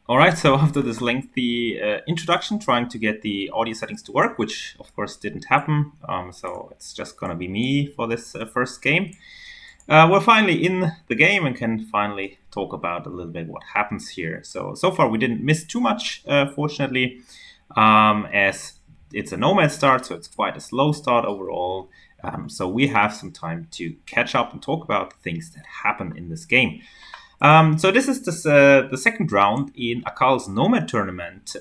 All right, so after this lengthy introduction, trying to get the audio settings to work, which of course didn't happen, so it's just going to be me for this first game. We're finally in the game and can finally talk about a little bit what happens here. So far we didn't miss too much, fortunately, as it's a Nomad start, so it's quite a slow start overall. So we have some time to catch up and talk about things that happen in this game. So this is the second round in Akkals Nomad Tournament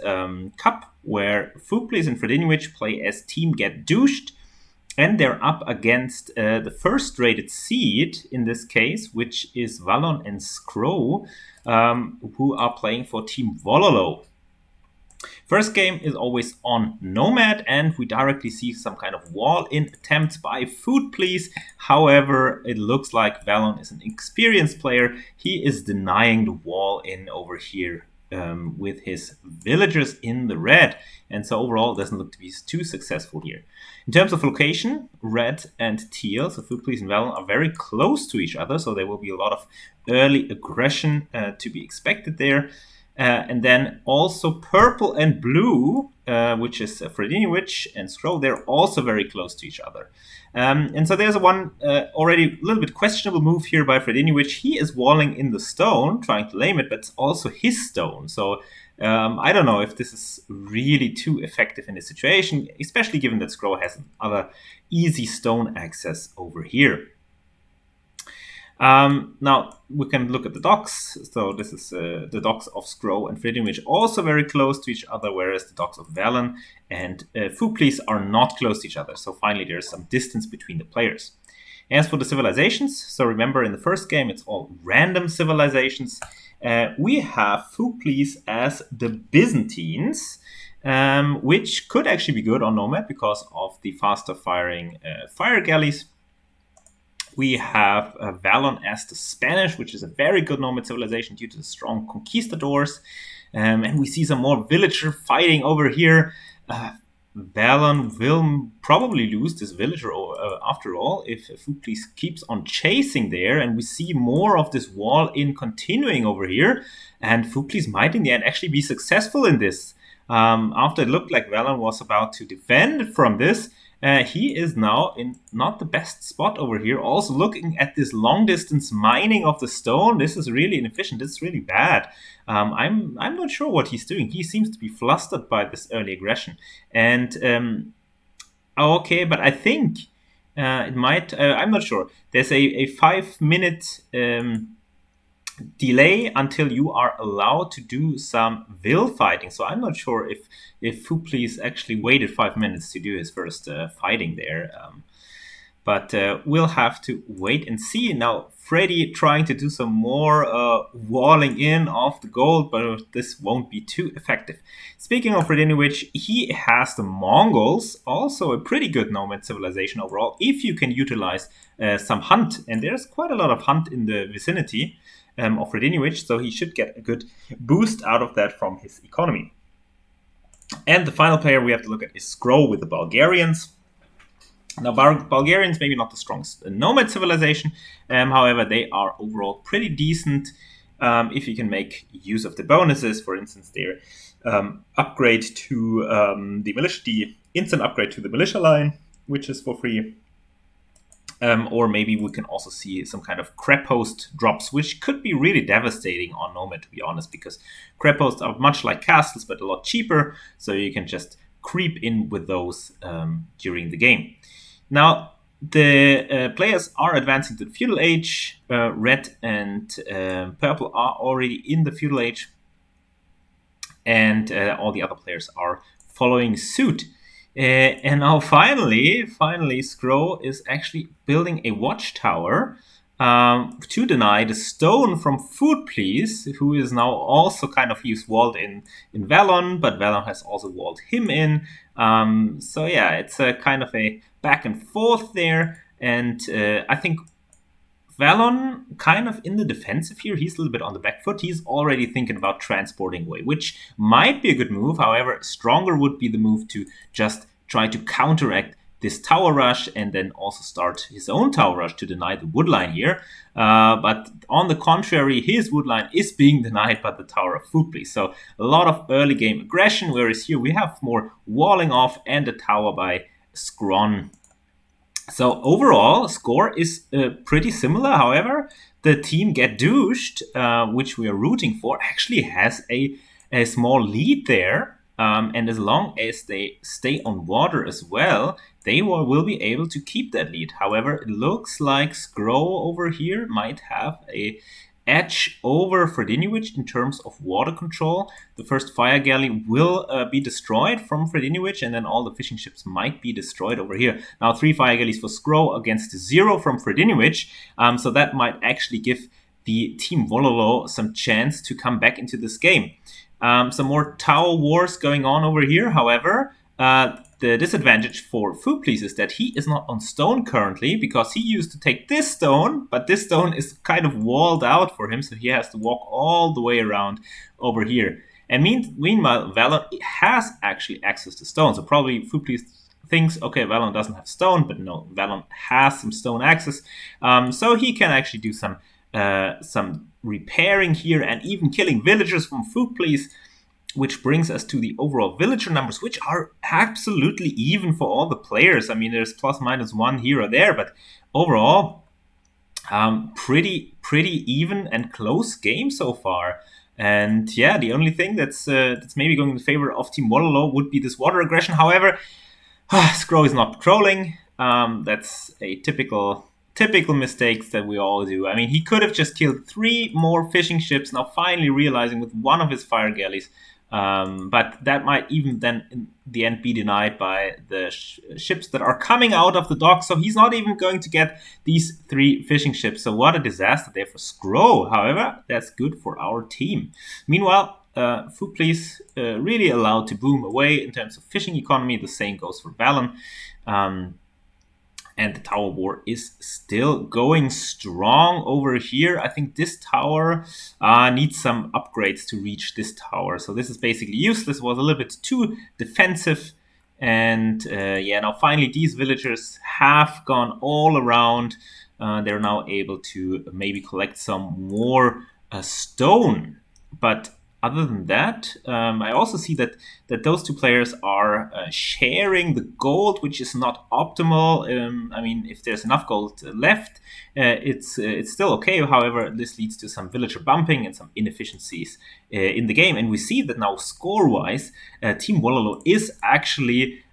Cup, where Fuklis and Fredinovic play as Team Get Douched, and they're up against the first rated seed in this case, which is Valon and Skro, who are playing for Team Wololo. First game is always on Nomad, and we directly see some kind of wall-in attempts by Food Please. However, it looks like Valon is an experienced player. He is denying the wall-in over here with his villagers in the red. And so overall, it doesn't look to be too successful here. In terms of location, red and teal, so Food Please and Valon, are very close to each other. So there will be a lot of early aggression to be expected there. And then also purple and blue, which is Fredinovic and Skro, they're also very close to each other. And so there's one already a little bit questionable move here by Fredinovic. He is walling in the stone, trying to lame it, but it's also his stone. So I don't know if this is really too effective in this situation, especially given that Skro has another easy stone access over here. Now we can look at the docks. So this is the docks of Skro and Fredinovic, also very close to each other, whereas the docks of Valon and Fuklis are not close to each other. So finally there's some distance between the players. As for the civilizations, so remember in the first game it's all random civilizations. We have Fuklis as the Byzantines, which could actually be good on Nomad because of the faster firing fire galleys. We have Valon as the Spanish, which is a very good Nomad civilization due to the strong conquistadors. And we see some more villager fighting over here. Valon will probably lose this villager after all if Fuklis keeps on chasing there. And we see more of this wall-in continuing over here. And Fuklis might in the end actually be successful in this. After it looked like Valon was about to defend from this, he is now in not the best spot over here. Also looking at this long distance mining of the stone, this is really inefficient. This is really bad. I'm not sure what he's doing. He seems to be flustered by this early aggression. And okay, but I think it might. I'm not sure. There's a 5-minute delay until you are allowed to do some will fighting. So I'm not sure if Fuklis actually waited 5 minutes to do his first fighting there. But we'll have to wait and see. Now, Freddy trying to do some more walling in of the gold, but this won't be too effective. Speaking of Fredinovic, he has the Mongols, also a pretty good Nomad civilization overall, if you can utilize some hunt. And there's quite a lot of hunt in the vicinity of Fredinovic, so he should get a good boost out of that from his economy. And the final player we have to look at is Skro with the Bulgarians. Now, Bulgarians maybe not the strongest Nomad civilization, however, they are overall pretty decent if you can make use of the bonuses. For instance, their upgrade to the militia, the instant upgrade to the militia line, which is for free. Or maybe we can also see some kind of crep host drops, which could be really devastating on Nomad, to be honest, because crep hosts are much like castles, but a lot cheaper, so you can just creep in with those during the game. Now, the players are advancing to the feudal age. Red and purple are already in the feudal age, and all the other players are following suit. And now finally, Skro is actually building a watchtower to deny the stone from Food Please, who is now also kind of, he's walled in Valon, but Valon has also walled him in. So yeah, it's a kind of a back and forth there. And I think Valon kind of in the defensive here. He's a little bit on the back foot. He's already thinking about transporting away, which might be a good move. However, stronger would be the move to just try to counteract this tower rush and then also start his own tower rush to deny the wood line here. But on the contrary, his wood line is being denied by the Tower of Food Please. So a lot of early game aggression, whereas here we have more walling off and a tower by Scron. So overall, score is pretty similar. However, the team Get Douched, which we are rooting for, actually has a small lead there. And as long as they stay on water as well, they will be able to keep that lead. However, it looks like Skro over here might have a edge over Fredinovic in terms of water control. The first fire galley will be destroyed from Fredinovic, and then all the fishing ships might be destroyed over here. Now 3 fire galleys for Skro against 0 from Fredinovic, so that might actually give the Team Wololo some chance to come back into this game. Some more tower wars going on over here. However, the disadvantage for Food Please is that he is not on stone currently, because he used to take this stone, but this stone is kind of walled out for him, so he has to walk all the way around over here. And meanwhile, Valon has actually access to stone, so probably Food Please thinks, okay, Valon doesn't have stone, but no, Valon has some stone access, so he can actually do some repairing here and even killing villagers from Food Please, which brings us to the overall villager numbers, which are absolutely even for all the players. I mean, there's plus minus 1 here or there, but overall, pretty even and close game so far. And yeah, the only thing that's maybe going in favor of Team Wololo would be this water aggression. However, Skro is not patrolling. That's a typical mistakes that we all do. I mean, he could have just killed 3 more fishing ships, now finally realizing with one of his fire galleys. But that might even then in the end be denied by the ships that are coming out of the dock. So he's not even going to get these 3 fishing ships. So what a disaster there for Skro. However, that's good for our team. Meanwhile, Food Please really allowed to boom away in terms of fishing economy. The same goes for Valon. And the tower war is still going strong over here. I think this tower needs some upgrades to reach this tower. So this is basically useless. It was a little bit too defensive. And yeah, now finally these villagers have gone all around. They're now able to maybe collect some more stone. But other than that, I also see that those 2 players are sharing the gold, which is not optimal. I mean, if there's enough gold left, it's still okay. However, this leads to some villager bumping and some inefficiencies in the game. And we see that now score-wise, Team Wololo is actually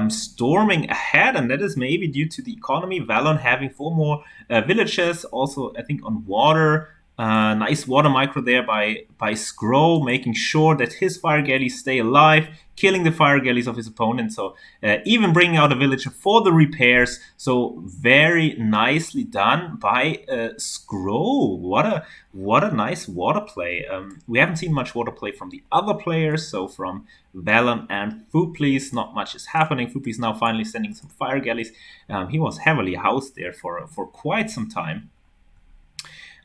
storming ahead, and that is maybe due to the economy. Valon having 4 more villages, also I think on water. Nice water micro there by Skro, making sure that his fire galleys stay alive, killing the fire galleys of his opponent. So even bringing out a villager for the repairs. So very nicely done by Skro. What a nice water play. We haven't seen much water play from the other players. So from Valon and Food Please, not much is happening. Food Please now finally sending some fire galleys. He was heavily housed there for quite some time.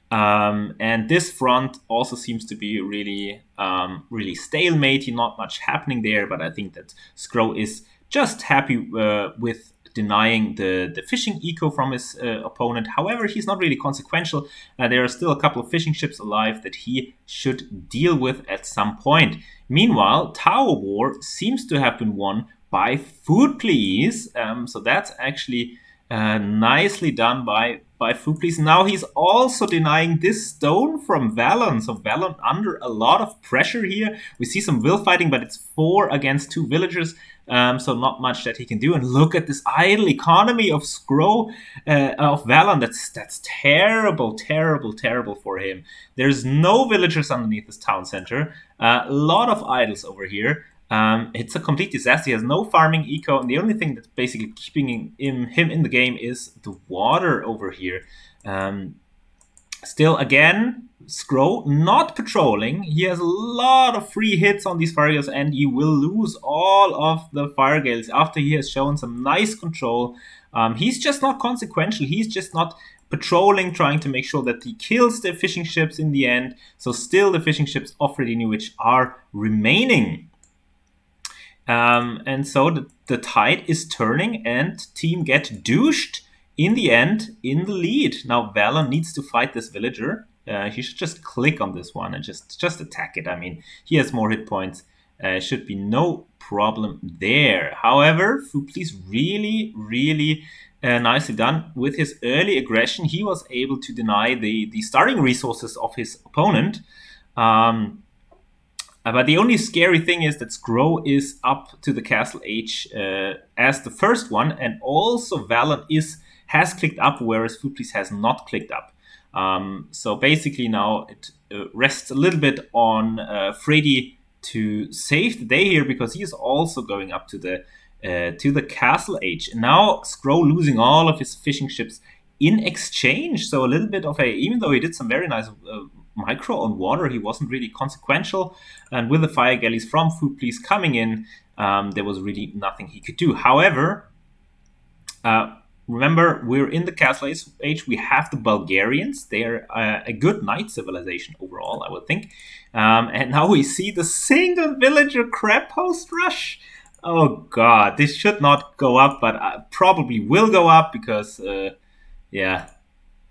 And this front also seems to be really stalemate. Not much happening there, but I think that Skro is just happy with denying the fishing eco from his opponent. However, he's not really consequential. There are still a couple of fishing ships alive that he should deal with at some point. Meanwhile, Tower War seems to have been won by Food Please. So that's actually nicely done by Food Please. Now he's also denying this stone from Valon. So Valon under a lot of pressure here. We see some will fighting, but it's 4 against 2 villagers. So not much that he can do. And look at this idle economy of Skro, of Valon. That's terrible for him. There's no villagers underneath this town center. A lot of idols over here. It's a complete disaster. He has no farming eco, and the only thing that's basically keeping him in the game is the water over here. Still, again, Skro not patrolling. He has a lot of free hits on these fire gales, and he will lose all of the fire gales after he has shown some nice control. He's just not consequential. He's just not patrolling, trying to make sure that he kills the fishing ships in the end. So still the fishing ships of Fredinovic are remaining. And so the tide is turning, and team get douched in the end in the lead. Now Valon needs to fight this villager. He should just click on this one and just attack it. I mean, he has more hit points. Should be no problem there. However, Fuplis really nicely done with his early aggression. He was able to deny the starting resources of his opponent. But the only scary thing is that Skro is up to the Castle H as the first one, and also Valon has clicked up, whereas Fuplis has not clicked up. So basically now it rests a little bit on Freddy to save the day here, because he is also going up to the Castle H. And now Skro losing all of his fishing ships in exchange. So a little bit of even though he did some very nice micro on water, he wasn't really consequential. And with the fire galleys from Fuplis coming in, there was really nothing he could do. However, remember, we're in the Castle Age. We have the Bulgarians. They're a good knight civilization overall, I would think. And now we see the single villager crab host rush. Oh god, this should not go up, but probably will go up because,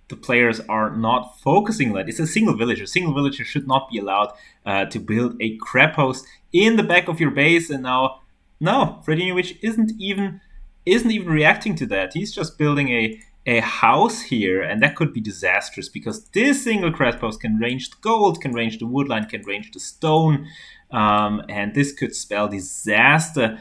the players are not focusing on that. It's a single villager. Single villager should not be allowed to build a crab host in the back of your base. And now, no, Fredinovic isn't even reacting to that. He's just building a house here, and that could be disastrous because this single crab host can range the gold, can range the woodline, can range the stone, and this could spell disaster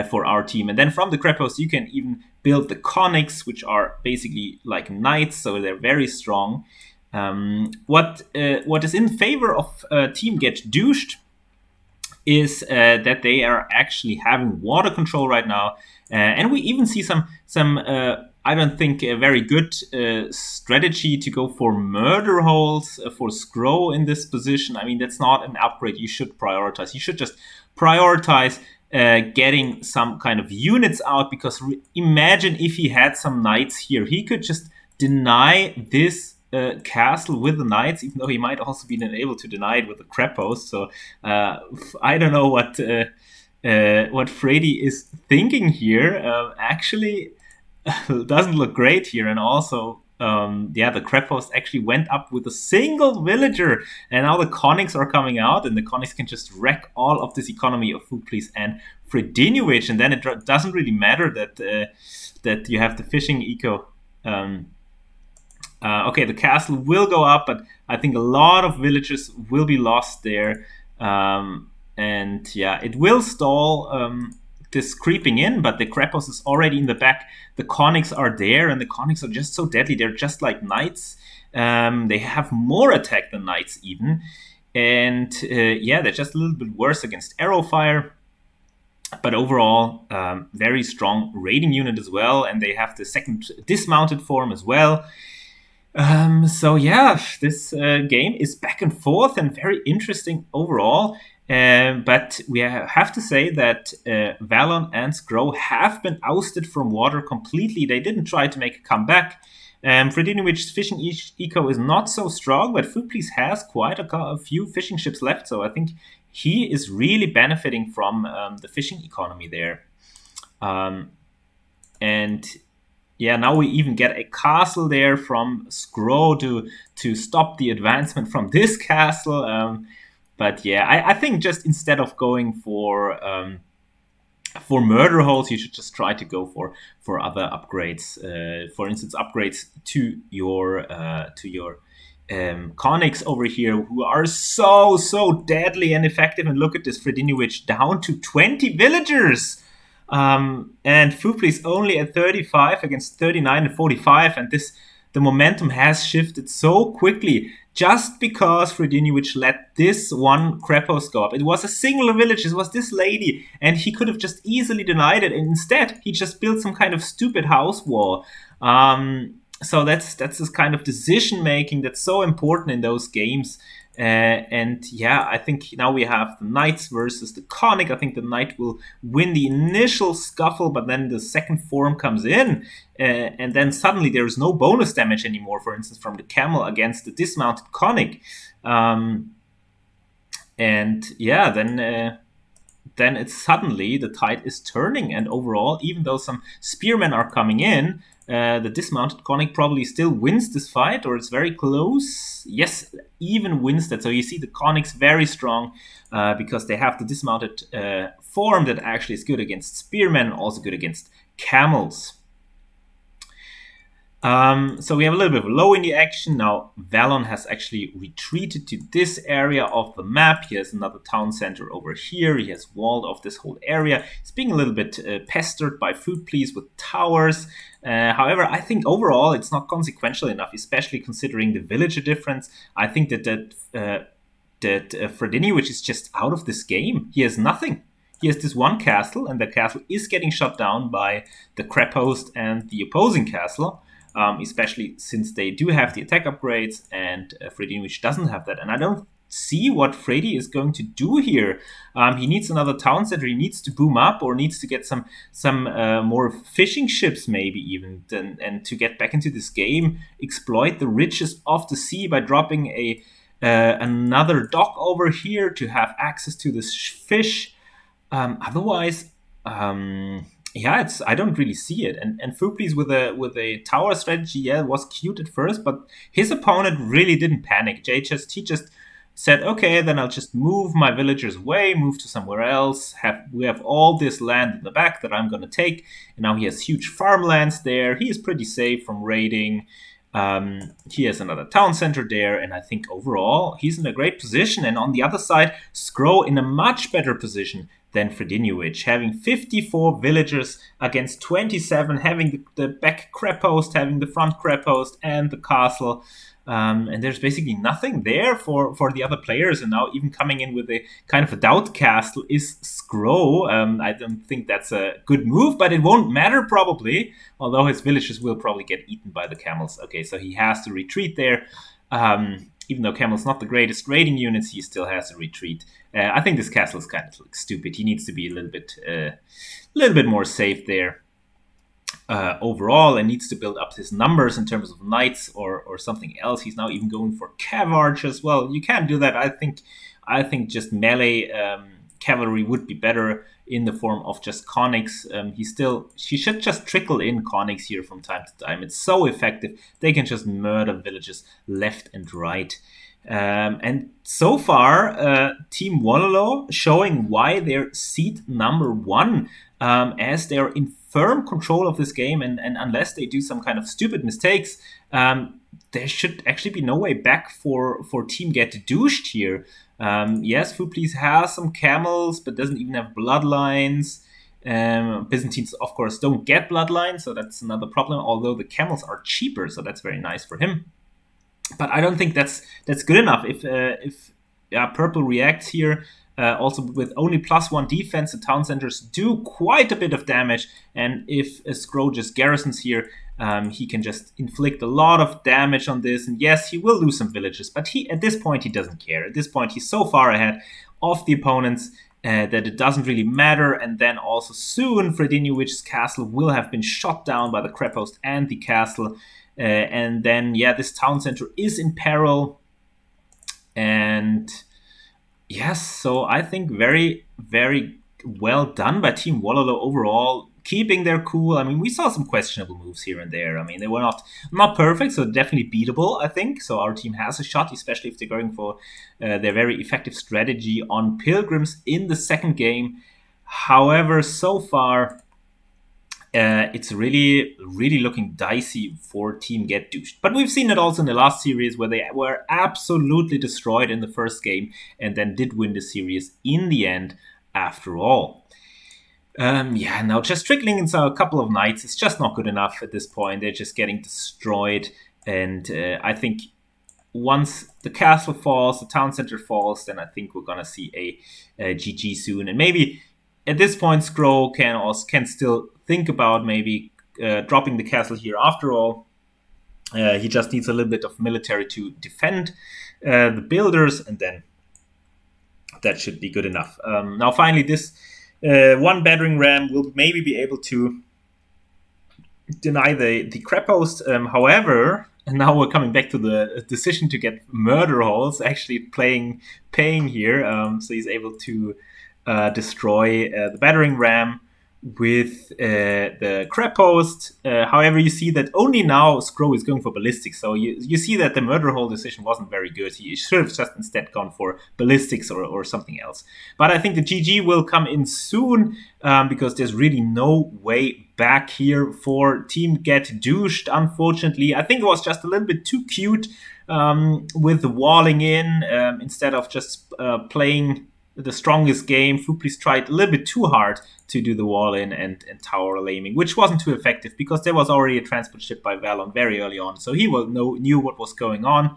for our team. And then from the crab host, you can even build the conics, which are basically like knights, so they're very strong. What is in favor of Team Get Douched is that they are actually having water control right now, and we even see some I don't think a very good strategy to go for murder holes for Skro in this position. I mean, that's not an upgrade you should prioritize. You should just prioritize getting some kind of units out, because imagine if he had some knights here. He could just deny this castle with the knights, even though he might also be able to deny it with the crab host. So I don't know what Freddy is thinking here. Actually, doesn't look great here. And also, the crab host actually went up with a single villager, and now the conics are coming out, and the conics can just wreck all of this economy of Fuplis and Fredinovic, and then it doesn't really matter that you have the fishing eco. Okay, the castle will go up, but I think a lot of villages will be lost there. And yeah, it will stall this creeping in, but the Krapos is already in the back. The conics are there, and the conics are just so deadly. They're just like knights. They have more attack than knights even. And they're just a little bit worse against arrow fire. But overall, very strong raiding unit as well. And they have the second dismounted form as well. This game is back and forth and very interesting overall. But we have to say that Valon and Skro have been ousted from water completely. They didn't try to make a comeback. Fredinovic's fishing eco is not so strong, but Fuplis has quite a few fishing ships left, so I think he is really benefiting from the fishing economy there. Now we even get a castle there from Skro to stop the advancement from this castle. I think just instead of going for murder holes, you should just try to go for other upgrades. For instance, upgrades to your conics over here, who are so deadly and effective. And look at this, Fredinovic down to 20 villagers. And Fuplis only at 35 against 39 and 45, and the momentum has shifted so quickly just because Fredinovic let this one Krapos go up. It was a single village, it was this lady, and he could have just easily denied it, and instead he just built some kind of stupid house wall. So that's this kind of decision making that's so important in those games. I think now we have the knights versus the conic. I think the knight will win the initial scuffle, but then the second form comes in, and then suddenly there is no bonus damage anymore, for instance, from the camel against the dismounted conic. Then then it's suddenly the tide is turning, and overall, even though some spearmen are coming in, the dismounted Conic probably still wins this fight, or it's very close. Yes, even wins that. So you see the Conics very strong because they have the dismounted form that actually is good against spearmen, also good against camels. So we have a little bit of low in the action. Now, Valon has actually retreated to this area of the map. He has another town center over here. He has walled off this whole area. He's being a little bit pestered by Food Please with towers. However, I think overall it's not consequential enough, especially considering the villager difference. I think that Frediniwich is just out of this game. He has nothing. He has this one castle, and that castle is getting shut down by the crep host and the opposing castle. Especially since they do have the attack upgrades, and Frediniwich doesn't have that. And I don't see what Freddy is going to do here. He needs another town center. He needs to boom up, or needs to get some more fishing ships, maybe even, and to get back into this game, exploit the riches of the sea by dropping another dock over here to have access to this fish. Otherwise. Yeah, I don't really see it. And Fuplis with a tower strategy, yeah, was cute at first, but his opponent really didn't panic. He just said, okay, then I'll just move my villagers away, move to somewhere else. We have all this land in the back that I'm gonna take, and now he has huge farmlands there. He is pretty safe from raiding. He has another town center there, and I think overall he's in a great position. And on the other side, Skro in a much better position than Frediniwich, having 54 villagers against 27, having the back crep post, having the front crep post, and the castle. And there's basically nothing there for the other players. And now even coming in with a kind of a doubt castle is Skro. I don't think that's a good move, but it won't matter probably, although his villagers will probably get eaten by the camels. Okay, so he has to retreat there. Even though Camel's not the greatest raiding units, he still has to retreat. I think this castle is kind of like stupid. He needs to be a little bit more safe there. Overall, and needs to build up his numbers in terms of knights or something else. He's now even going for cav archers. Well, you can do that. I think just melee cavalry would be better in the form of just conics. She should just trickle in conics here from time to time. It's so effective. They can just murder villages left and right. And so far, Team Wololo showing why they're seed number 1, as they're in firm control of this game, and unless they do some kind of stupid mistakes, there should actually be no way back for Team Get Douched here. Yes, Food Please has some camels, but doesn't even have bloodlines. Byzantines, of course, don't get bloodlines, so that's another problem, although the camels are cheaper, so that's very nice for him. But I don't think that's good enough. If Purple reacts here, also with only +1 defense, the town centers do quite a bit of damage. And if Skro just garrisons here, he can just inflict a lot of damage on this. And yes, he will lose some villages, but at this point he doesn't care. At this point he's so far ahead of the opponents that it doesn't really matter. And then also soon Frediniwich's castle will have been shot down by the crep host and the castle. And then, yeah, this town center is in peril. And yes, so I think very, very well done by Team Wololo overall, keeping their cool. I mean, we saw some questionable moves here and there. I mean, they were not perfect, so definitely beatable, I think. So our team has a shot, especially if they're going for their very effective strategy on Pilgrims in the second game. However, so far, it's really, really looking dicey for Team Get Douched. But we've seen it also in the last series where they were absolutely destroyed in the first game and then did win the series in the end after all. Now just trickling in a couple of knights is just not good enough at this point. They're just getting destroyed. And I think once the castle falls, the town center falls, then I think we're going to see a GG soon. And maybe at this point, Skro can still think about maybe dropping the castle here. After all, he just needs a little bit of military to defend the builders, and then that should be good enough. Now, finally, this one battering ram will maybe be able to deny the crep host. However, now we're coming back to the decision to get murder holes actually paying here. So he's able to destroy the battering ram with the crab post. However, you see that only now Scrow is going for ballistics. So you see that the murder hole decision wasn't very good. He should have just instead gone for ballistics or something else. But I think the GG will come in soon because there's really no way back here for Team Get Douched, unfortunately. I think it was just a little bit too cute with the walling in instead of just playing the strongest game. Fuplis tried a little bit too hard to do the wall in and tower laming, which wasn't too effective because there was already a transport ship by Valon very early on, so he knew what was going on.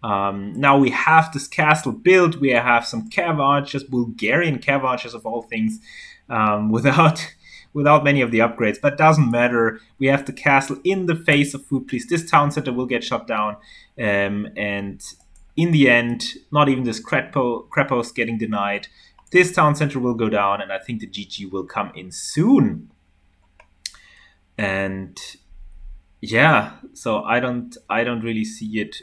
Now we have this castle built. We have some cav archers, Bulgarian cav archers of all things, without many of the upgrades, but doesn't matter. We have the castle in the face of Fuplis. This town center will get shut down, and in the end, not even this Krepos getting denied. This town center will go down, and I think the GG will come in soon. And yeah, so I don't really see it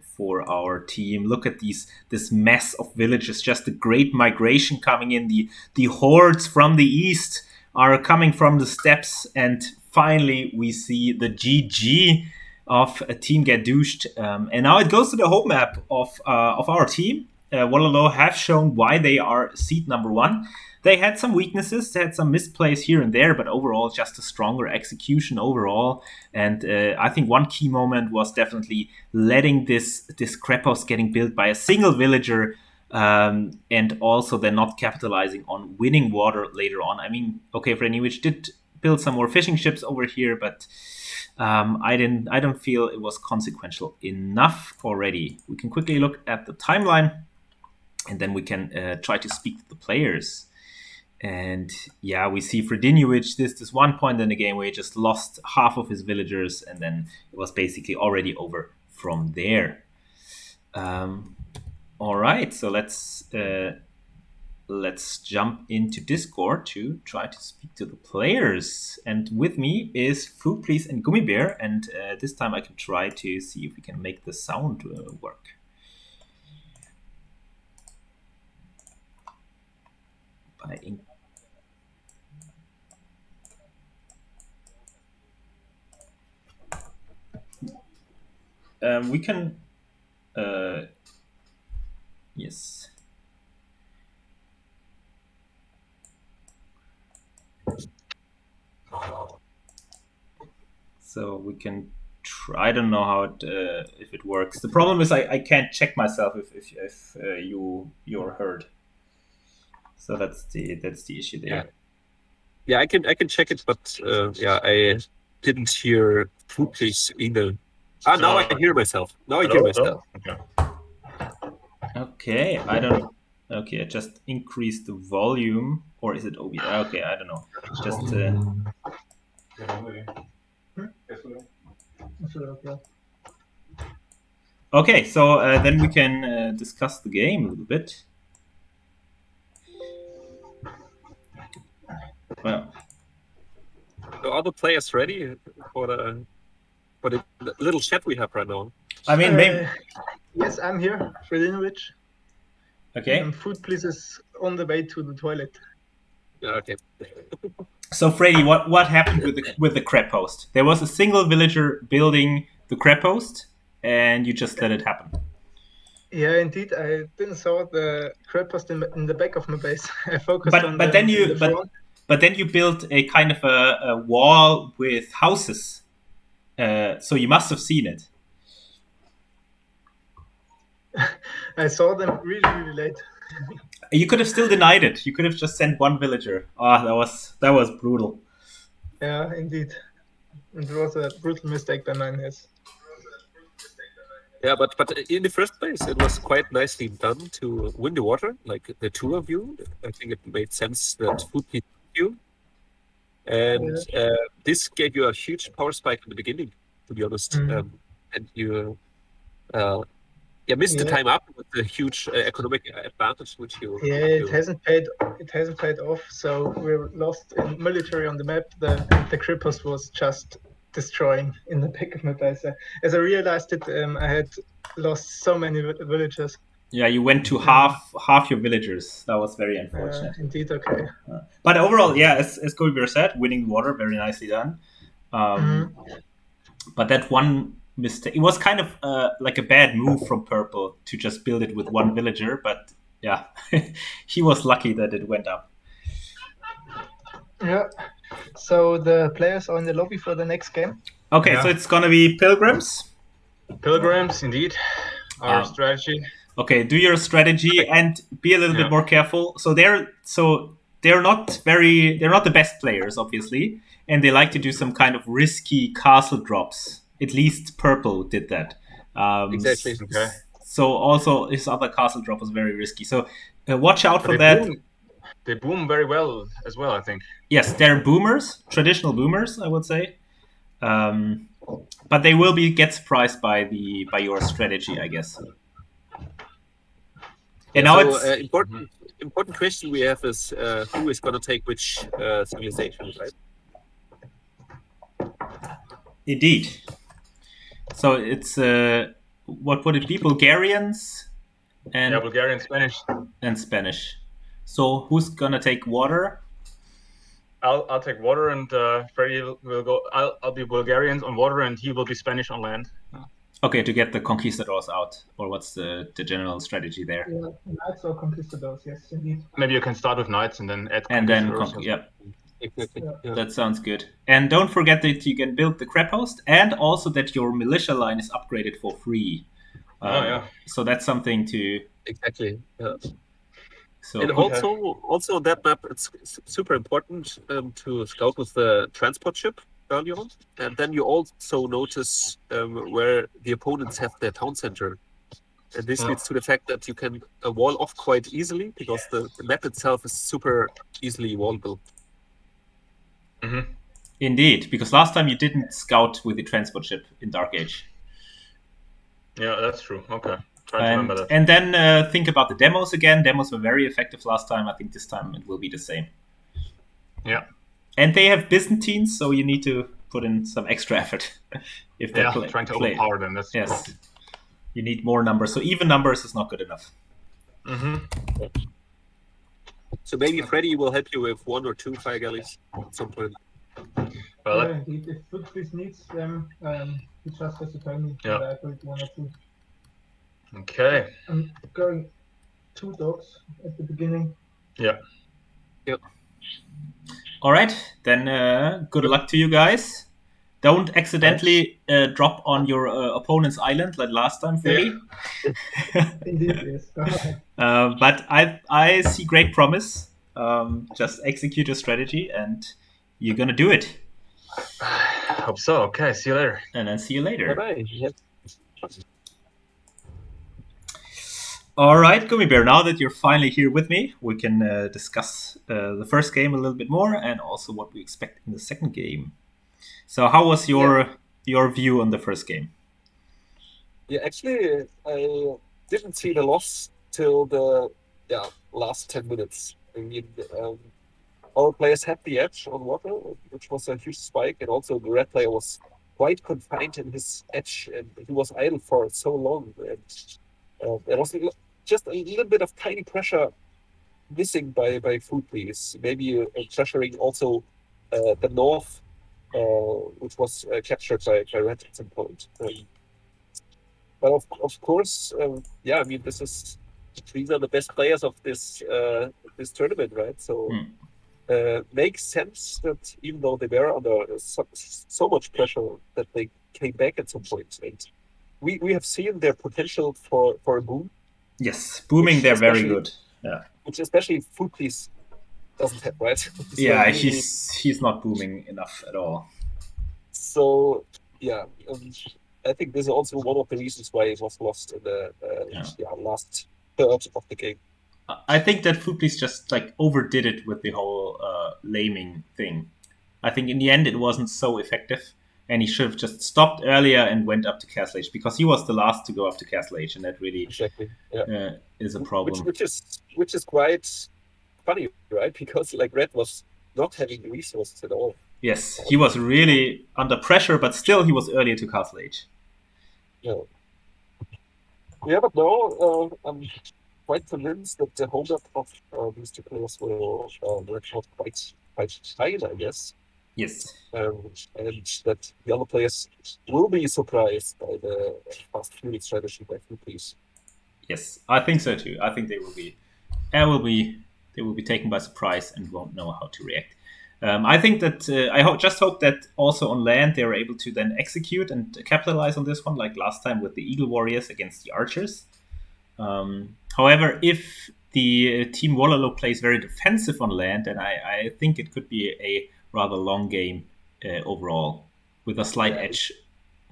for our team. Look at this mess of villages. Just a great migration coming in. The hordes from the east are coming from the steppes, and finally we see the GG of a Team Get Douched. And now it goes to the home map of our team. Wololo have shown why they are seed number 1. They had some weaknesses, they had some misplays here and there, but overall just a stronger execution overall. And I think one key moment was definitely letting this Krepos getting built by a single villager, and also then not capitalizing on winning water later on. I mean, okay, Freniewicz did build some more fishing ships over here, but I don't feel it was consequential enough already. We can quickly look at the timeline, and then we can try to speak to the players. And yeah, we see Fredinovic, this one point in the game where he just lost half of his villagers, and then it was basically already over from there. All right, so let's jump into Discord to try to speak to the players. And with me is Fuplis and Gummibear, and this time I can try to see if we can make the sound work. We can yes. So we can try. I don't know how it if it works. The problem is I can't check myself if you're heard. So that's the issue there. Yeah, I can check it, but I didn't hear Fuplis either. Now I hear myself. Okay, I don't. Okay, I just increased the volume, or is it OBS? Okay, I don't know. Just. Okay, so then we can discuss the game a little bit. Well, so are the players ready for the little chat we have right now? I mean, maybe. Yes, I'm here, Fredinovic. Okay. And Food is on the way to the toilet. Okay. So, Freddy, what happened with the crab post? There was a single villager building the crab post, and you just let it happen. Yeah, indeed. I didn't saw the crab post in the back of my base. I focused on but then you built a kind of a wall with houses. So you must have seen it. I saw them really, really late. You could have still denied it. You could have just sent one villager. That was brutal. Yeah, indeed. It was a brutal mistake by mine, yes. Yeah, but in the first place, it was quite nicely done to win the water, like the two of you. I think it made sense that Food beat you. And this gave you a huge power spike in the beginning, to be honest. And you missed the time up with the huge economic advantage which you. Yeah, it hasn't paid off. So we're lost in military on the map. The Kripos was just destroying in the back of my base. As I realized it, I had lost so many villagers. Yeah, you went to half your villagers. That was very unfortunate. Indeed, okay. But overall, yeah, as Goldbeer said, winning the water, very nicely done. But that one mistake, it was kind of like a bad move from Purple to just build it with one villager. But yeah, he was lucky that it went up. Yeah. So the players are in the lobby for the next game. Okay, Yeah. so it's gonna be pilgrims. Pilgrims, indeed. Our strategy. Okay, do your strategy and be a little bit more careful. So they're not the best players, obviously, and they like to do some kind of risky castle drops. At least Purple did that. Exactly. Okay. So also his other castle drop was very risky. So watch out for that. They boom very well as well, I think. Yes, they're boomers, traditional boomers, I would say. But they will get surprised by your strategy, I guess. And now so, it's important question we have is who is going to take which civilization, right? Indeed. So it's what would it be? Bulgarians and Bulgarian, Spanish, and Spanish. So who's gonna take water? I'll take water, and Freddy will go. I'll be Bulgarians on water, and he will be Spanish on land. Okay, to get the conquistadors out, or what's the general strategy there? Yeah, knights or conquistadors, yes, indeed. Maybe you can start with knights and then add Yep. Exactly. Yeah. That sounds good. And don't forget that you can build the crab host, and also that your militia line is upgraded for free. So that's something to exactly. Yeah. So and also that map, it's super important to scout with the transport ship early on, and then you also notice where the opponents have their town center, and this leads to the fact that you can wall off quite easily because the map itself is super easily wallable. Mm-hmm. Indeed, because last time you didn't scout with the transport ship in Dark Age. Yeah, that's true. Okay. Try to remember that. And then think about the demos again. Demos were very effective last time. I think this time it will be the same. Yeah. And they have Byzantines, so you need to put in some extra effort. If they're trying to overpower them. That's yes. You need more numbers. So even numbers is not good enough. Mm-hmm. So maybe Freddy will help you with 1 or 2 fire galleys at some point. Well, indeed, if Footbridge needs them, he just has to tell me that I build 1 or 2. Okay. I'm going 2 dogs at the beginning. Yeah. Yep. All right, then good luck to you guys. Don't accidentally drop on your opponent's island like last time, Freddy. Yeah. Indeed, yes. But I see great promise. Just execute your strategy, and you're gonna do it. Hope so. Okay, see you later. And then see you later. Bye-bye. Yep. All right, Gummy Bear, now that you're finally here with me, we can discuss the first game a little bit more and also what we expect in the second game. So how was your view on the first game? Yeah, actually, I didn't see the loss till the last 10 minutes. I mean, our players had the edge on water, which was a huge spike, and also the red player was quite confined in his edge, and he was idle for so long. And there was just a little bit of tiny pressure missing by Food Please. Maybe pressuring also the north, which was captured by red at some point. But of course, I mean, these are the best players of this tournament, right? So makes sense that even though they were under so much pressure, that they came back at some point. And we have seen their potential for a boom. Yes, booming, they're very good. Yeah. Which especially Food Please doesn't have, right? So yeah, really, he's not booming enough at all. So I think this is also one of the reasons why it was lost in the last third of the game. I think that Food Please just overdid it with the whole laming thing. I think in the end it wasn't so effective, and he should have just stopped earlier and went up to Castle Age, because he was the last to go up to Castle Age, and that really is a problem. Which is quite funny, right? Because Red was not having the resources at all. Yes, he was really under pressure, but still he was earlier to Castle Age. Yeah. Yeah, but now I'm quite convinced that the hold up of these two players will work out quite tight, I guess. Yes. And that the other players will be surprised by the fast fueling strategy by Flukies. Yes, I think so too. I think they will be taken by surprise and won't know how to react. I think that just hope that also on land they are able to then execute and capitalize on this one, like last time with the Eagle Warriors against the Archers. However, if the Team Wololo plays very defensive on land, then I think it could be a rather long game overall, with a slight edge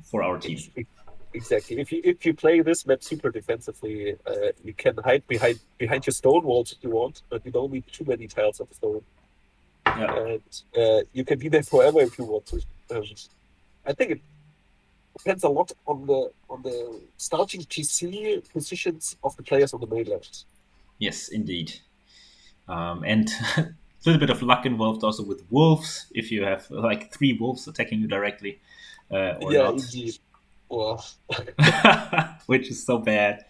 for our team. Exactly. If you play this map super defensively, you can hide behind your stone walls if you want, but you don't need too many tiles of stone. Yeah. And you can be there forever if you want to. I think it depends a lot on the starting TC positions of the players on the mainland. Yes, indeed. And a little bit of luck involved also with wolves, if you have like 3 wolves attacking you directly or not. Indeed. Well. Which is so bad.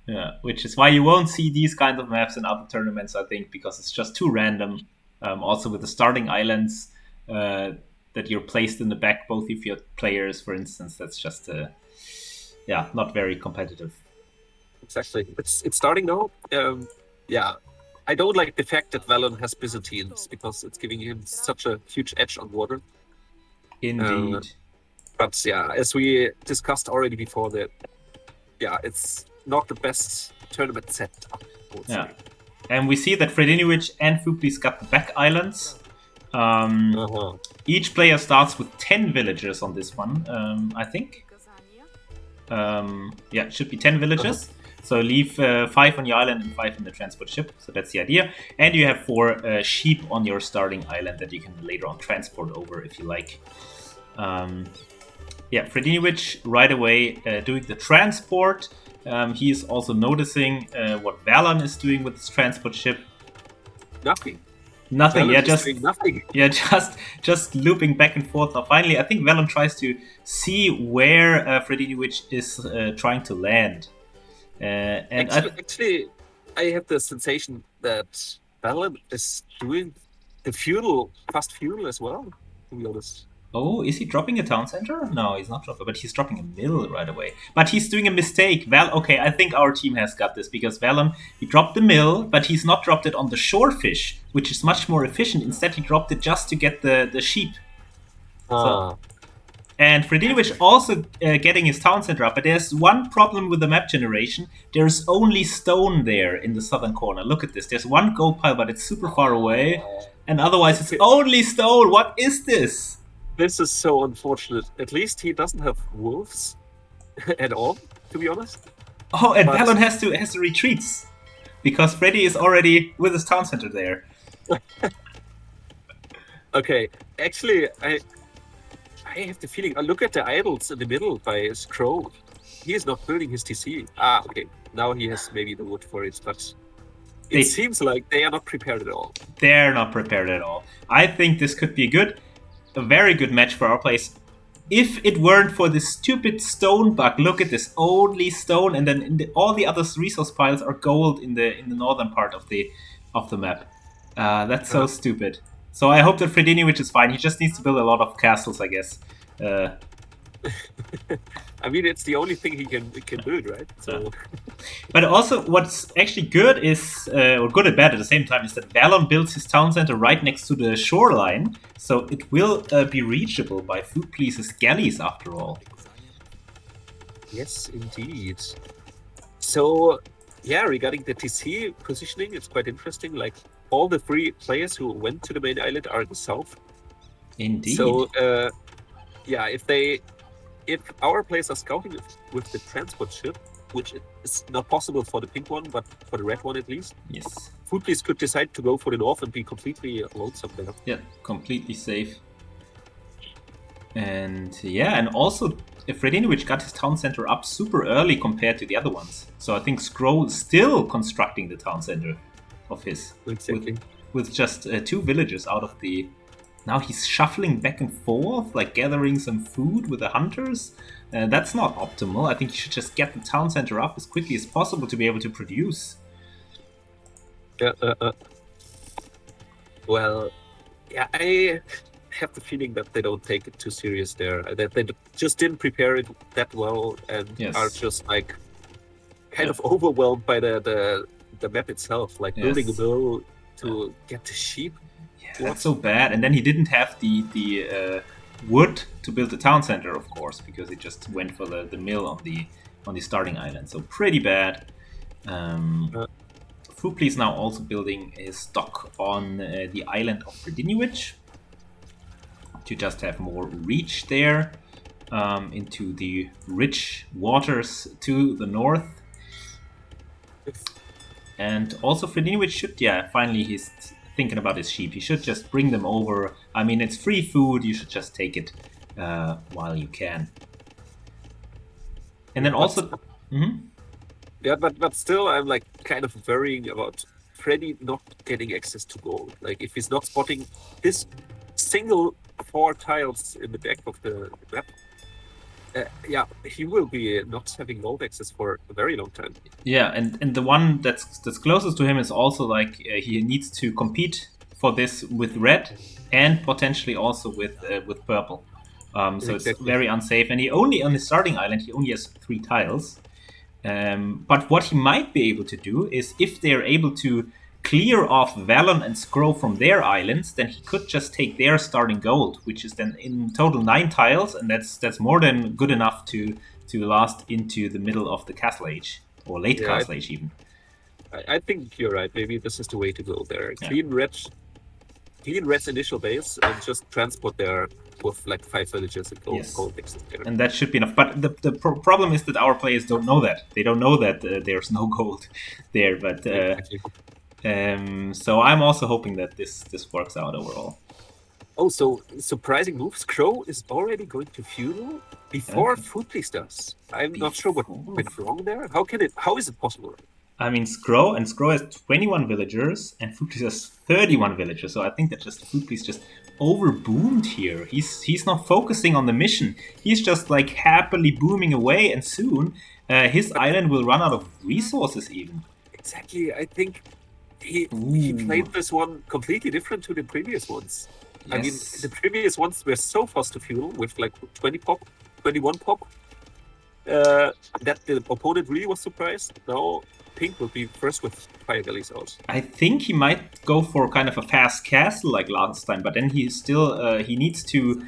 Yeah, which is why you won't see these kinds of maps in other tournaments, I think, because it's just too random. Also with the starting islands that you're placed in the back, both of your players, for instance, that's just not very competitive. Exactly. It's starting now. I don't like the fact that Valon has Byzantines because it's giving him such a huge edge on water. Indeed. But yeah, as we discussed already before, that it's not the best tournament setup. Yeah, and we see that Fredinovic and Fuplis got the back islands. Each player starts with 10 villagers on this one, I think. It should be 10 villagers. So leave 5 on your island and 5 in the transport ship. So that's the idea. And you have 4 sheep on your starting island that you can later on transport over if you like. Fredinovic right away doing the transport. He is also noticing what Valon is doing with his transport ship. Nothing. Valon nothing. Just looping back and forth. Now, finally, I think Valon tries to see where Fredinovic is trying to land. And actually, I have the sensation that Valon is doing the fast fuel as well, to be honest. Oh, is he dropping a town center? No, he's not dropping, but he's dropping a mill right away. But he's doing a mistake. Okay, I think our team has got this, because Valon, he dropped the mill, but he's not dropped it on the shorefish, which is much more efficient. Instead, he dropped it just to get the sheep. And Fredinovic also getting his town center up, but there's one problem with the map generation. There's only stone there in the southern corner. Look at this. There's one gold pile, but it's super far away. And otherwise, it's only stone. What is this? This is so unfortunate. At least he doesn't have wolves at all, to be honest. Oh, and Valon has to retreat because Freddy is already with his town center there. Okay, actually, I have the feeling. I look at the idols in the middle by Scroll. He is not building his TC. Okay. Now he has maybe the wood for it, but it seems like they are not prepared at all. They're not prepared at all. I think this could be a very good match for our place. If it weren't for this stupid stone bug, look at this, only stone, and then all the other resource piles are gold in the northern part of the map. That's so stupid. So I hope that Fredinovic is fine. He just needs to build a lot of castles, I guess. I mean, it's the only thing he can build, right? So. But also, what's actually good is, or good and bad at the same time, is that Valon builds his town center right next to the shoreline, so it will be reachable by Food Police's galleys after all. Yes, indeed. So, regarding the TC positioning, it's quite interesting. Like, all the 3 players who went to the main island are in the south. Indeed. So, if our players are scouting with the transport ship, which is not possible for the pink one, but for the red one at least. Yes. Food Police could decide to go for the north and be completely lonesome there. Yeah, completely safe. And also Fredinovic got his town center up super early compared to the other ones. So I think Scroll is still constructing the town center of his. Exactly. With just 2 villages out of the Now he's shuffling back and forth, like gathering some food with the hunters. That's not optimal. I think he should just get the town center up as quickly as possible to be able to produce. Well, yeah, I have the feeling that they don't take it too serious there. That they just didn't prepare it that well and are just like kind of overwhelmed by the map itself, like building a mill to get the sheep. Yeah, that's so bad. And then he didn't have the wood to build the town center, of course, because he just went for the mill on the starting island. So pretty bad. Fupli is now also building his dock on the island of Frediniwich to just have more reach there into the rich waters to the north. And also Frediniwich should, finally he's thinking about his sheep. He should just bring them over. I mean, it's free food. You should just take it while you can. And then also... Yeah, but still, I'm like kind of worrying about Freddy not getting access to gold. Like, if he's not spotting this single 4 tiles in the back of the map, he will be not having gold access for a very long time. Yeah, and the one that's closest to him is also like he needs to compete for this with red and potentially also with purple. So it's very unsafe. And he only on the starting island he only has 3 tiles. But what he might be able to do is if they're able to clear off Vallon and Scrow from their islands, then he could just take their starting gold, which is then in total 9 tiles, and that's more than good enough to last into the middle of the Castle Age, or late Castle Age even. I think you're right. Maybe this is the way to go there. Clean Red's initial base and just transport there with like 5 villages and gold access there. And that should be enough. But the problem is that our players don't know that. They don't know that there's no gold there. But so I'm also hoping that this works out overall. Oh, so surprising move. Scrow is already going to feudal before Foodplace does. I'm not sure what went wrong there. How is it possible? I mean, Scrow has 21 villagers and Foodplace has 31 villagers. So I think that Foodplace just overboomed here. He's not focusing on the mission. He's just like happily booming away, and soon his island will run out of resources even. Exactly. I think he played this one completely different to the previous ones. Yes. I mean, the previous ones were so fast to fuel with like 20 pop, 21 pop, that the opponent really was surprised. Now Pink will be first with Fire Galleys out. I think he might go for kind of a fast castle like last time, but then he still he needs to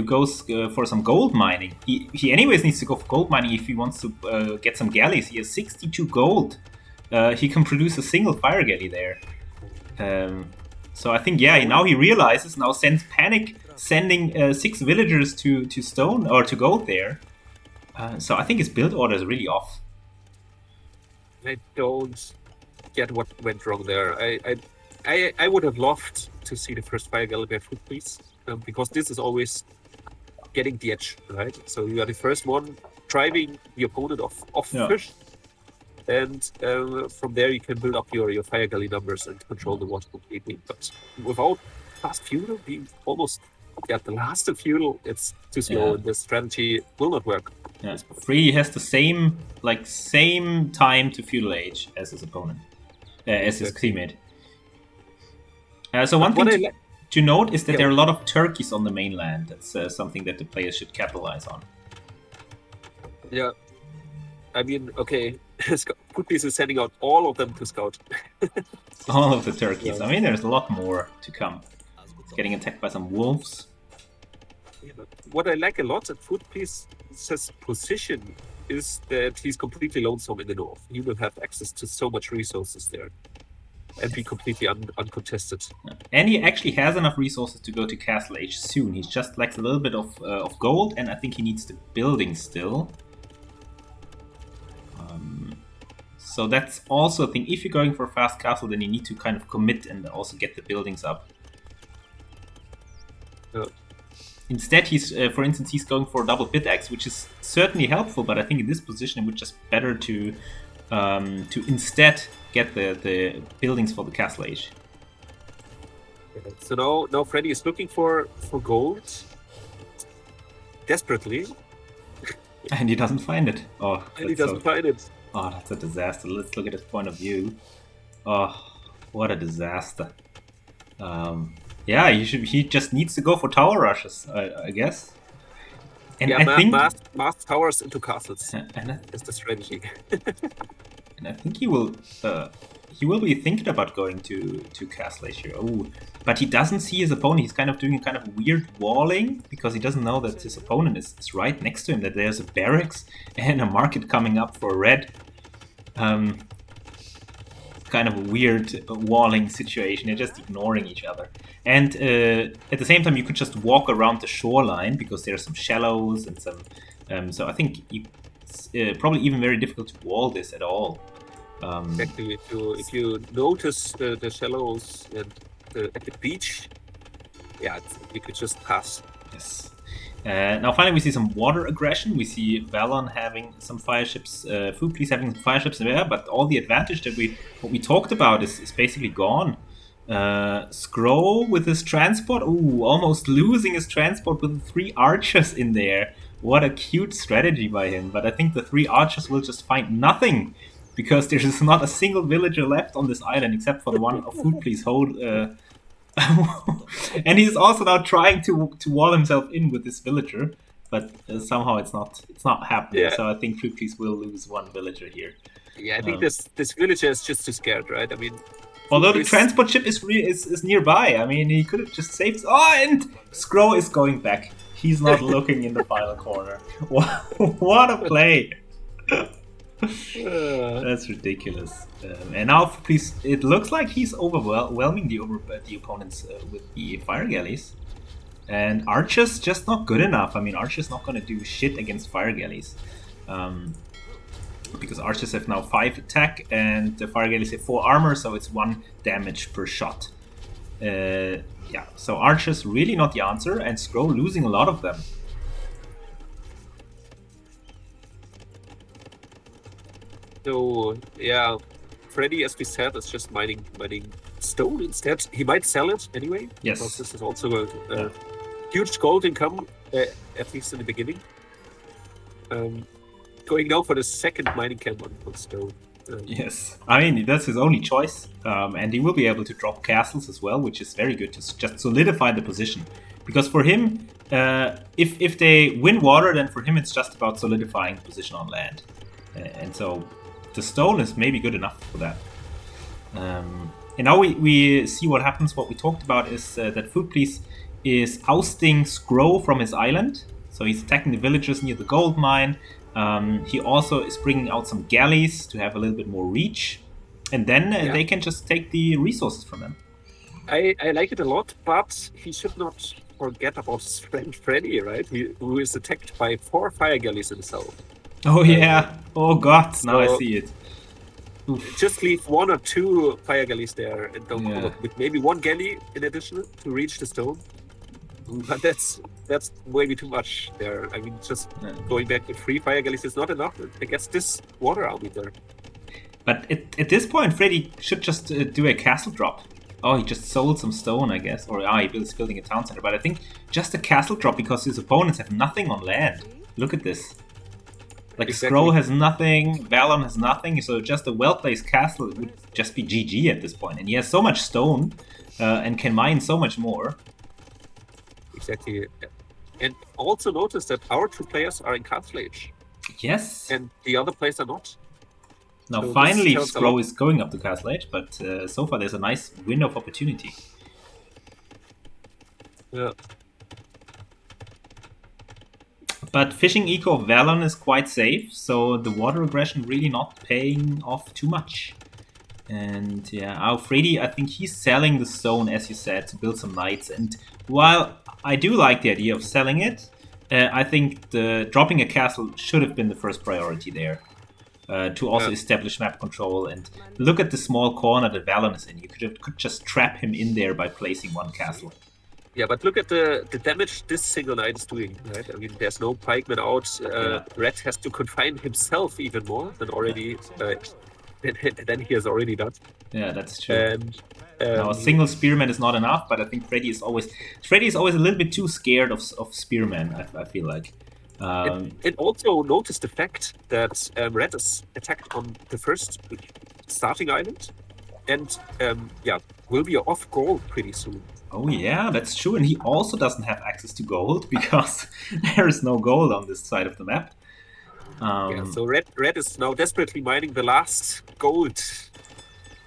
go for some gold mining. He anyways needs to go for gold mining if he wants to get some galleys. He has 62 gold. He can produce a single fire galley there. So I think now he realizes, now sends panic, sending 6 villagers to stone or to gold there. So I think his build order is really off. I don't get what went wrong there. I would have loved to see the first fire galley by Foodplace, because this is always getting the edge, right? So you are the first one driving the opponent off fish. And from there you can build up your fire galley numbers and control the water completely. But without fast feudal being almost the last of feudal, it's too slow, and the strategy will not work. Yeah. Free has the same time to feudal age as his opponent, as his teammate. So one thing to note is that there are a lot of turkeys on the mainland. That's something that the players should capitalize on. Yeah. I mean, okay, Foodplace is sending out all of them to scout. All of the turkeys. I mean, there's a lot more to come. It's getting attacked by some wolves. Yeah, but what I like a lot at Foodplace's position is that he's completely lonesome in the north. He will have access to so much resources there and be completely uncontested. And he actually has enough resources to go to Castle Age soon. He just lacks a little bit of gold, and I think he needs the building still. So that's also a thing. If you're going for a fast castle, then you need to kind of commit and also get the buildings up. Instead, for instance, he's going for a double pit axe, which is certainly helpful, but I think in this position it would just better to instead get the buildings for the Castle Age. So now Freddy is looking for gold desperately, And he doesn't find it. Oh, and he that's doesn't find it. oh, that's a disaster. Let's look at his point of view. Oh, what a disaster. Yeah, he just needs to go for tower rushes, I guess. And Yeah, I think mass towers into castles and is the strategy. I think he will be thinking about going to Castle Age here. Oh, but he doesn't see his opponent. He's kind of doing a kind of weird walling because he doesn't know that his opponent is right next to him, that there's a barracks and a market coming up for red. Kind of a weird walling situation. They're just ignoring each other. And at the same time, you could just walk around the shoreline because there are some shallows and some. So I think it's probably even very difficult to wall this at all. Exactly. If you notice the shallows at the beach, yeah, you could just pass. Yes. Now finally we see some water aggression. We see Valon having some fire ships, Fuplis having some fire ships there, but all the advantage that what we talked about is basically gone. Skro with his transport, almost losing his transport with 3 archers in there. What a cute strategy by him, but I think the 3 archers will just find nothing because there is not a single villager left on this island except for the one of Fuplis hold. And he's also now trying to wall himself in with this villager, but somehow it's not happening. Yeah. So I think Fuplis will lose 1 villager here. Yeah, I think this villager is just too scared, right? I mean, although the transport ship is nearby, I mean he could have just saved. Oh, and Skro is going back. He's not looking in the final corner. What a play! That's ridiculous. And now, please, it looks like he's overwhelming the opponents with the fire galleys. And Archer's just not good enough. I mean, Archer's not going to do shit against fire galleys. Because Archers have now 5 attack and the fire galleys have 4 armor, so it's 1 damage per shot. Yeah, so Archer's really not the answer, and Skro losing a lot of them. So yeah, Freddy, as we said, is just mining stone instead. He might sell it anyway. Yes. Because this is also a huge gold income, at least in the beginning. Going now for the second mining camp on stone. Yes, I mean that's his only choice, and he will be able to drop castles as well, which is very good to just solidify the position. Because for him, if they win water, then for him it's just about solidifying the position on land, and so the stone is maybe good enough for that. And now we see what happens. What we talked about is that Fuplis is ousting Skro from his island, so he's attacking the villagers near the gold mine. He also is bringing out some galleys to have a little bit more reach, and then they can just take the resources from them. I like it a lot, but he should not forget about his friend Freddy, right? Who is attacked by 4 fire galleys himself. Oh yeah! Oh god! Now I see it. Oof. Just leave 1 or 2 fire galleys there and don't with maybe 1 galley in addition to reach the stone. But that's maybe too much there. I mean, just going back with 3 fire galleys is not enough against this water army there. But at this point, Freddy should just do a castle drop. Oh, he just sold some stone, I guess. Or he's building a town center. But I think just a castle drop because his opponents have nothing on land. Look at this. Like, exactly. Skro has nothing, Valon has nothing, so just a well-placed castle would just be GG at this point. And he has so much stone and can mine so much more. Exactly. And also notice that our 2 players are in Castle Age. Yes. And the other players are not. Now so finally Skro is going up to Castle Age, but so far there's a nice window of opportunity. Yeah. But fishing eco of Valon is quite safe, so the water aggression really not paying off too much. And yeah, our Freddy, I think he's selling the stone, as you said, to build some knights. And while I do like the idea of selling it, I think the dropping a castle should have been the first priority there. To also establish map control and look at the small corner that Valon is in. You could just trap him in there by placing 1 castle. Yeah, but look at the damage this single knight is doing, right? I mean, there's no pikeman out. Red has to confine himself even more than already than he has already done. Yeah, that's true. And Now a single spearman is not enough, but I think Freddy is always a little bit too scared of spearmen. I feel like. And also notice the fact that Red is attacked on the first starting island, and will be off gold pretty soon. Oh yeah, that's true, and he also doesn't have access to gold because there is no gold on this side of the map. So Red is now desperately mining the last gold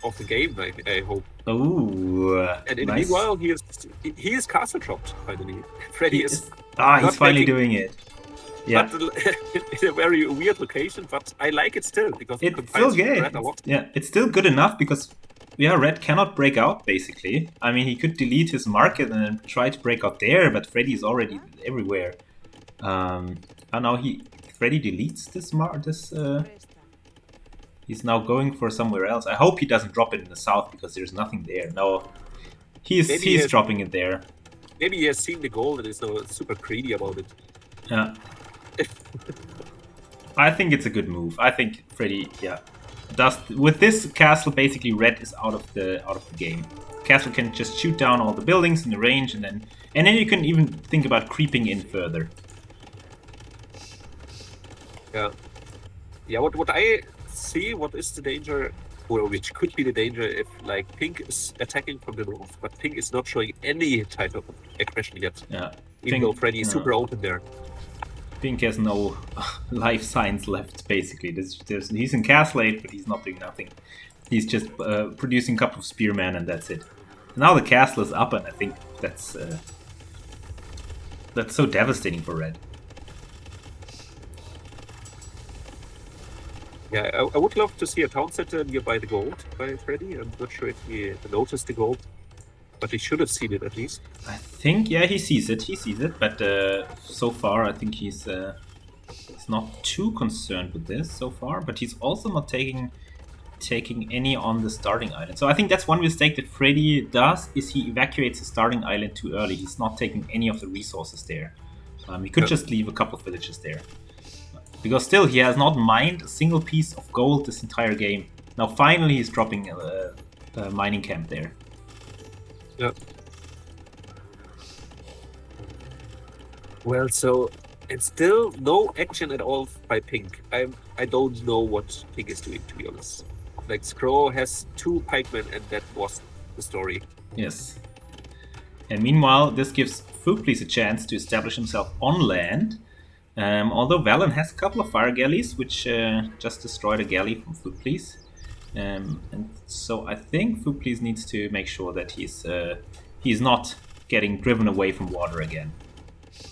of the game. I hope. Oh, and in the nice. meanwhile, he is castle dropped finally. Freddy is. He's finally doing it. Yeah. But in a very weird location, but I like it still because it's still good. Red a lot. Yeah, it's still good enough because Red cannot break out basically. I mean, he could delete his market and then try to break out there, but Freddy is already everywhere. And now Freddy deletes this he's now going for somewhere else. I hope he doesn't drop it in the south because there's nothing there. No, he's dropping it there. Maybe he has seen the gold and is now super greedy about it. Yeah. I think it's a good move. I think Freddy, does with this castle. Basically, Red is out of the game. Castle can just shoot down all the buildings in the range, and then you can even think about creeping in further. Yeah. What I see, what is the danger, or which could be the danger if like Pink is attacking from the north, but Pink is not showing any type of aggression yet. Yeah. Even though Freddy is super open there. Pink has no life signs left, basically. He's in Castle 8, but he's not doing nothing. He's just producing a couple of spearmen, and that's it. Now the castle is up, and I think that's so devastating for Red. Yeah, I would love to see a town center nearby the gold by Freddy. I'm not sure if he noticed the gold, but he should have seen it at least. I think, he sees it. But so far, I think he's not too concerned with this so far. But he's also not taking any on the starting island. So I think that's one mistake that Freddy does, is he evacuates the starting island too early. He's not taking any of the resources there. He could just leave a couple of villages there. Because still, he has not mined a single piece of gold this entire game. Now finally he's dropping a mining camp there. Yeah. Well, so it's still no action at all by Pink. I don't know what Pink is doing, to be honest. Like, Scroll has 2 pikemen, and that was the story. Yes. And meanwhile, this gives Fuglease a chance to establish himself on land. Although Valen has a couple of fire galleys, which just destroyed a galley from Fuglease. And so I think Fuglease needs to make sure that he's not getting driven away from water again.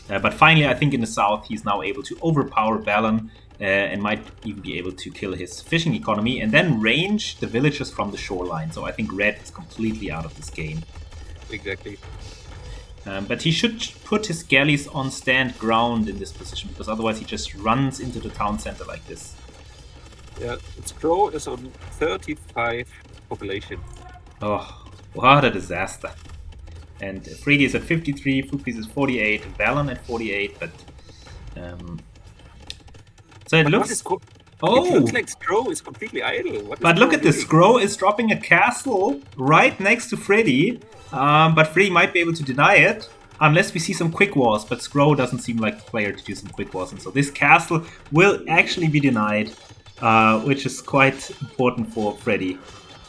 But finally, I think in the south, he's now able to overpower Valen and might even be able to kill his fishing economy and then range the villagers from the shoreline. So I think Red is completely out of this game. Exactly. But he should put his galleys on stand ground in this position, because otherwise he just runs into the town center like this. Yeah, Scroll is on 35 population. Oh, what a disaster. And Freddy is at 53, Fuglease is 48, Valen at 48, but... so it looks... It looks like Scroll is completely idle. But look at this, Scroll is dropping a castle right next to Freddy, but Freddy might be able to deny it, unless we see some quick wars, but Scroll doesn't seem like the player to do some quick wars, and so this castle will actually be denied, which is quite important for Freddy.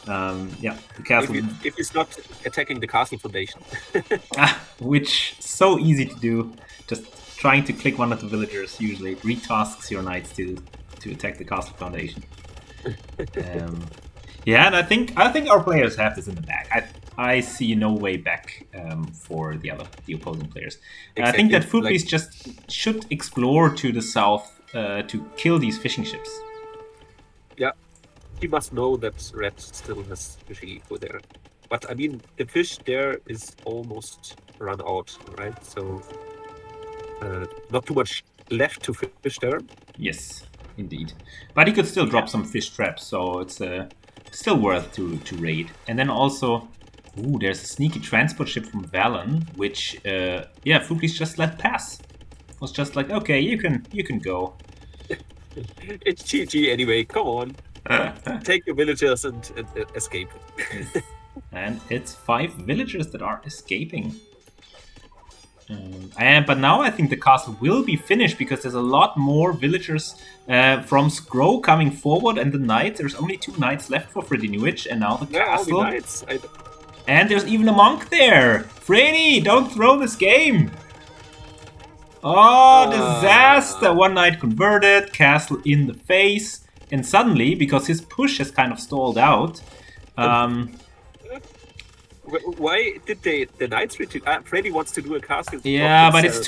The castle... If he's not attacking the castle foundation. Which is so easy to do, just trying to click one of the villagers usually retasks your knights to attack the castle foundation. And I think our players have this in the bag. I see no way back for the opposing players. Exactly. I think that Fuglease just should explore to the south to kill these fishing ships. Yeah, he must know that Red still has fishing eco there. But I mean, the fish there is almost run out, right? So not too much left to fish there. Yes, indeed. But he could still drop some fish traps, so it's still worth to raid. And then also, there's a sneaky transport ship from Valen, which Fuglease just let pass. It was just like, okay, you can go. It's GG anyway, come on. Take your villagers and escape. And it's 5 villagers that are escaping. But now I think the castle will be finished because there's a lot more villagers from Skro coming forward, and the knights. There's only 2 knights left for Freddy Newitch, and now the castle. Only knights. And there's even a monk there. Freddy, don't throw this game. Oh, disaster! 1 knight converted, castle in the face, and suddenly, because his push has kind of stalled out. Why did the knights retreat? Freddy wants to do a castle. Yeah, but it's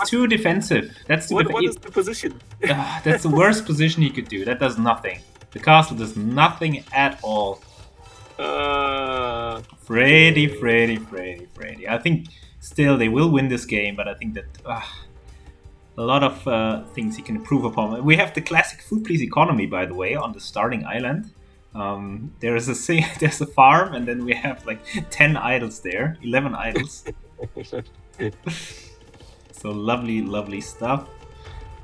too defensive. That's too what is the position? That's the worst position he could do. That does nothing. The castle does nothing at all. Freddy. I think still they will win this game, but I think that a lot of things he can improve upon. We have the classic food please economy, by the way, on the starting island. There's a farm, and then we have like 10 idols there, 11 idols. So lovely stuff.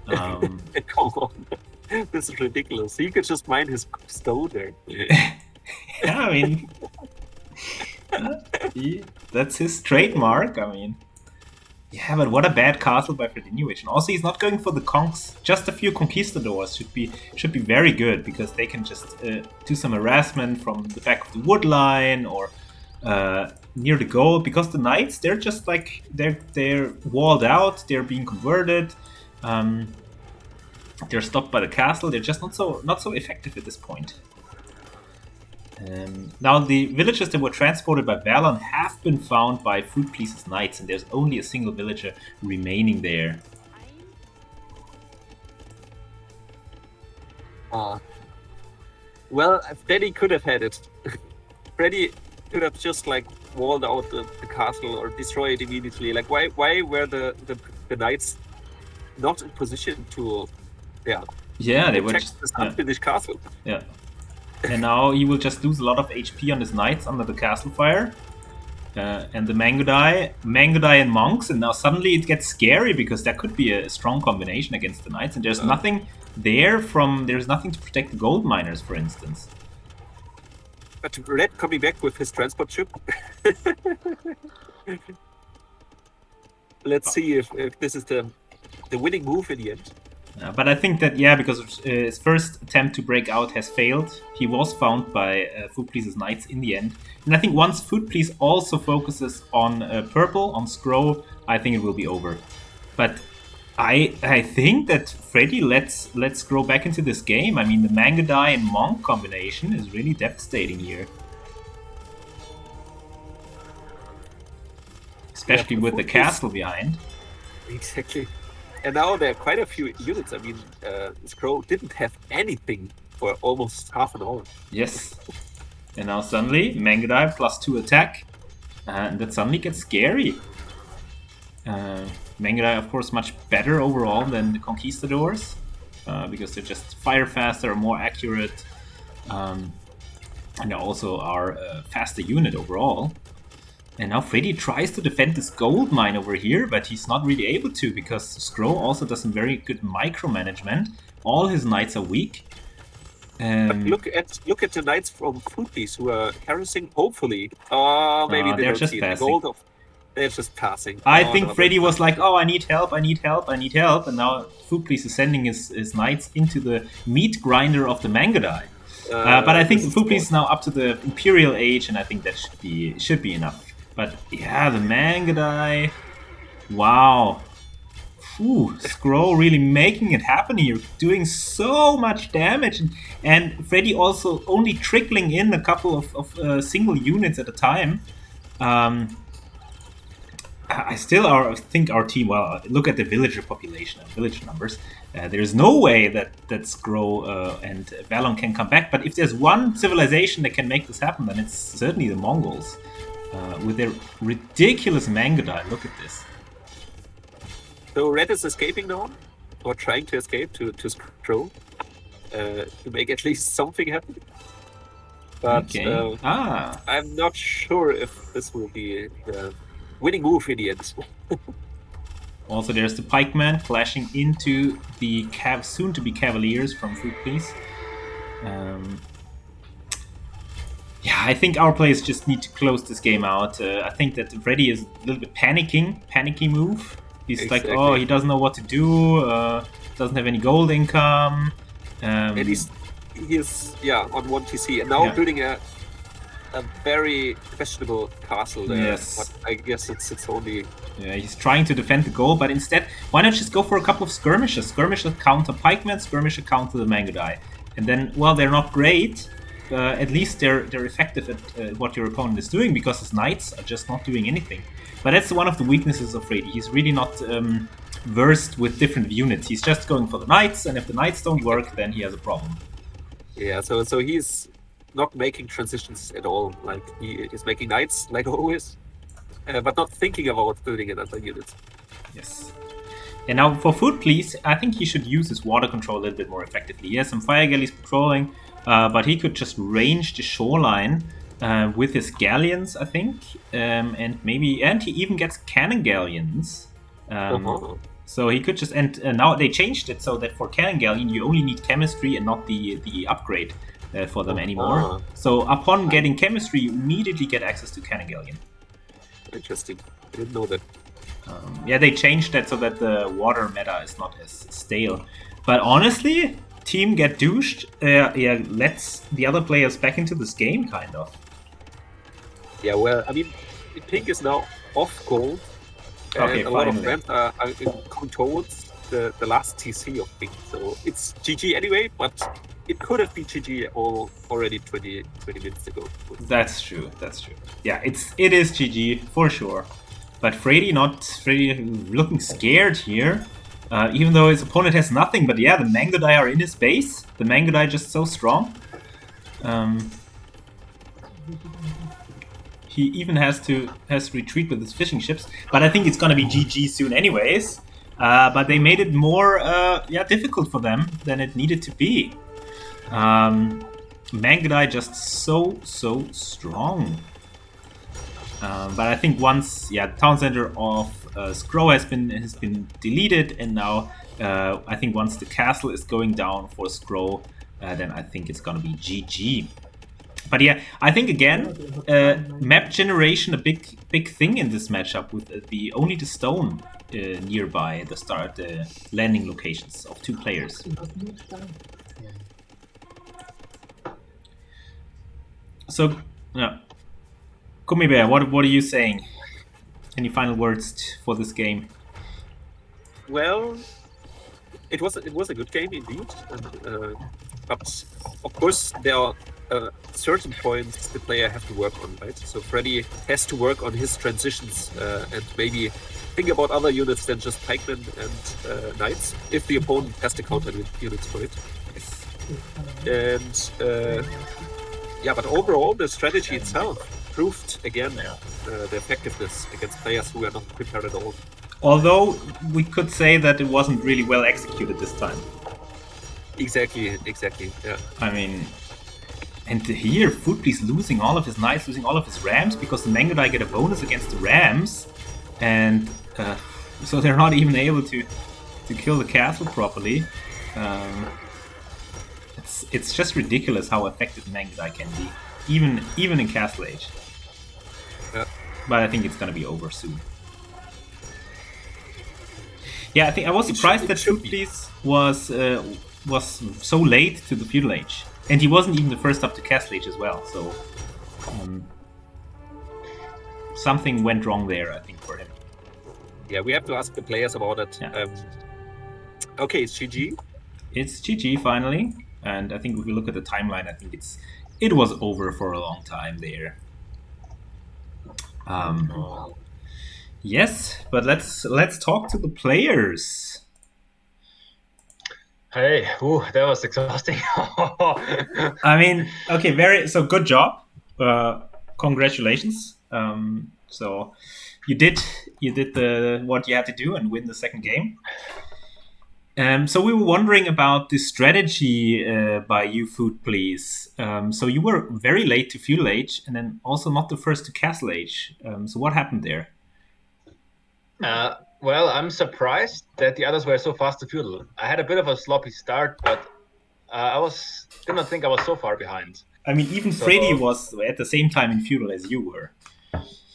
Come on, this is ridiculous. He could just mine his stone there. Yeah, I mean, that's his trademark. I mean, yeah, but what a bad castle by Freddy Newitch. And also, he's not going for the conks. Just a few conquistadors should be very good, because they can just do some harassment from the back of the wood line or near the goal. Because the knights, they're just like they're walled out. They're being converted. They're stopped by the castle. They're just not so effective at this point. Now the villagers that were transported by Valon have been found by Fruit Please's knights, and there's only a single villager remaining there. Well, Freddy could have had it. Freddy could have just like walled out the castle or destroyed it immediately. Like why were the knights not in position to they were protect this unfinished castle? Yeah. And now he will just lose a lot of HP on his knights under the castle fire. And the Mangodai and monks, and now suddenly it gets scary, because that could be a strong combination against the knights, and there's nothing there's nothing to protect the gold miners, for instance. But Red coming back with his transport ship. Let's see if this is the winning move in the end. But I think that, because his first attempt to break out has failed. He was found by Food Please's knights in the end. And I think once Food Please also focuses on purple, on Skro, I think it will be over. But I think that Freddy lets Skro back into this game. I mean, the Mangodai and Monk combination is really devastating here. Especially with the castle behind. Exactly. And now there are quite a few units. I mean, Skro didn't have anything for almost half an hour. Yes. And now suddenly, Mangodai +2 attack. And that suddenly gets scary. Mangodai, of course, much better overall than the Conquistadors. Because they're just fire faster, more accurate. And they also are a faster unit overall. And now Freddy tries to defend this gold mine over here, but he's not really able to, because Skro also does some very good micromanagement. All his knights are weak. But look at the knights from Food Please who are harassing. Hopefully, maybe they're just passing. The gold they're just passing. I think Freddy was like, "Oh, I need help! I need help! I need help!" And now Food Please is sending his knights into the meat grinder of the Mangodai. But I think Food Please is now up to the Imperial Age, and I think that should be enough. But yeah, the Mangodai. Wow. Skro really making it happen here, doing so much damage. And Freddy also only trickling in a couple of single units at a time. I still think our team, well, look at the villager population and village numbers. There's no way that Skro and Valon can come back. But if there's one civilization that can make this happen, then it's certainly the Mongols. With their ridiculous Mangodai. Look at this. So Red is escaping now, or trying to escape to Skro, to make at least something happen. But okay. I'm not sure if this will be the winning move in the end. Also, there's the pikeman flashing into the soon-to-be Cavaliers from Food Please. Um, yeah, I think our players just need to close this game out. I think that Freddy is a little bit panicky move. He's Exactly. like, oh, he doesn't know what to do, doesn't have any gold income. And he's on 1 TC, and now Yeah. building a very questionable castle there. Yes. But I guess it's only... Yeah, he's trying to defend the goal, but instead, why not just go for a couple of skirmishes? Skirmishes counter pikemen, skirmishes counter the Mangudai. And then, well, they're not great. At least they're effective at what your opponent is doing, because his knights are just not doing anything. But that's one of the weaknesses of Freddy. He's really not versed with different units. He's just going for the knights, and if the knights don't work, then he has a problem. Yeah, so he's not making transitions at all. Like, he is making knights, like always, but not thinking about building another unit. Yes. And now for Food Please, I think he should use his water control a little bit more effectively. He has some fire galleys patrolling, but he could just range the shoreline with his galleons, I think, and he even gets cannon galleons. So he could just, and now they changed it so that for cannon galleon you only need chemistry and not the upgrade for them anymore. So upon getting chemistry, you immediately get access to cannon galleon. Interesting. I didn't know that. They changed that so that the water meta is not as stale. But honestly, team get douched. Lets the other players back into this game, kind of. Yeah, well, I mean, pink is now off gold. Okay, and a lot of finally. them are going towards the last TC of pink. So it's GG anyway, but it could have been GG already 20 minutes ago. That's true. Yeah, it is GG for sure. But Freddy looking scared here. Even though his opponent has nothing, but yeah, the Mangudai are in his base. The Mangudai just so strong. He even has to retreat with his fishing ships. But I think it's gonna be GG soon anyways. But they made it more difficult for them than it needed to be. Mangudai just so strong. But I think once, the town center of Skro has been deleted, and now I think once the castle is going down for Skro, then I think it's gonna be GG. But yeah, I think again, map generation a big thing in this matchup with only the stone nearby the landing locations of two players. So, Kumi Bear, what are you saying? Any final words for this game? Well, it was a good game indeed, but of course there are certain points the player have to work on, right? So Freddy has to work on his transitions and maybe think about other units than just pikemen and knights, if the opponent has the counter units for it. And but overall the strategy itself proved again the effectiveness against players who are not prepared at all. Although we could say that it wasn't really well executed this time. Exactly, yeah. I mean, and here Foodbeast losing all of his knights, losing all of his rams, because the Mangudai get a bonus against the rams, and so they're not even able to kill the castle properly. It's just ridiculous how effective Mangudai can be, even in Castle Age. Yeah. But I think it's gonna be over soon. Yeah, I think I was surprised that Foodbeast was so late to the Feudal Age, and he wasn't even the first up to Castle Age as well. So something went wrong there, I think, for him. Yeah, we have to ask the players about it. Yeah. Okay, it's GG. It's GG finally, and I think if we look at the timeline, I think it was over for a long time there. Yes, but let's talk to the players. Hey, that was exhausting. I mean, okay, good job. Congratulations. So you did what you had to do and win the second game. So we were wondering about the strategy by you, Food Please. So you were very late to Feudal Age, and then also not the first to Castle Age. So what happened there? Well, I'm surprised that the others were so fast to Feudal. I had a bit of a sloppy start, but I was did not think I was so far behind. I mean, even Freddy was at the same time in feudal as you were.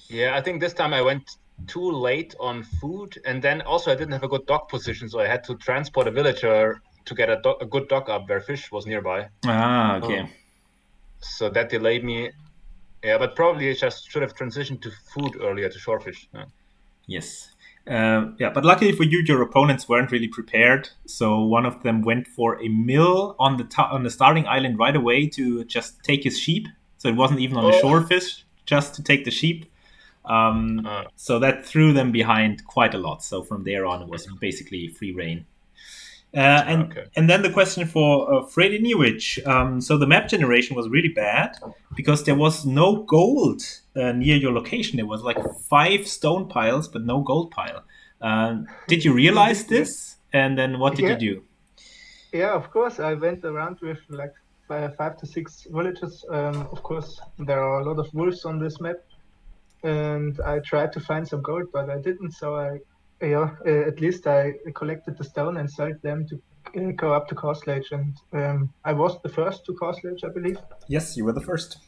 Yeah, I think this time I went too late on food, and then also I didn't have a good dock position, so I had to transport a villager to get a good dock up where fish was nearby. Ah, okay. So that delayed me. Yeah, but probably I just should have transitioned to food earlier, to shorefish. Yeah. Yes. Yeah, but luckily for you, your opponents weren't really prepared. So one of them went for a mill on the starting island right away to just take his sheep. So it wasn't even on the shorefish, just to take the sheep. So that threw them behind quite a lot. So from there on, it was basically free reign. And then the question for Freddy Newich. So the map generation was really bad because there was no gold near your location. There was like 5 stone piles, but no gold pile. Did you realize this? And then what did you do? Yeah, of course. I went around with like 5 to 6 villages. Of course, there are a lot of wolves on this map. And I tried to find some gold, but I didn't. So at least I collected the stone and sold them to go up to Castle Age. And I was the first to Castle Age, I believe. Yes, you were the first.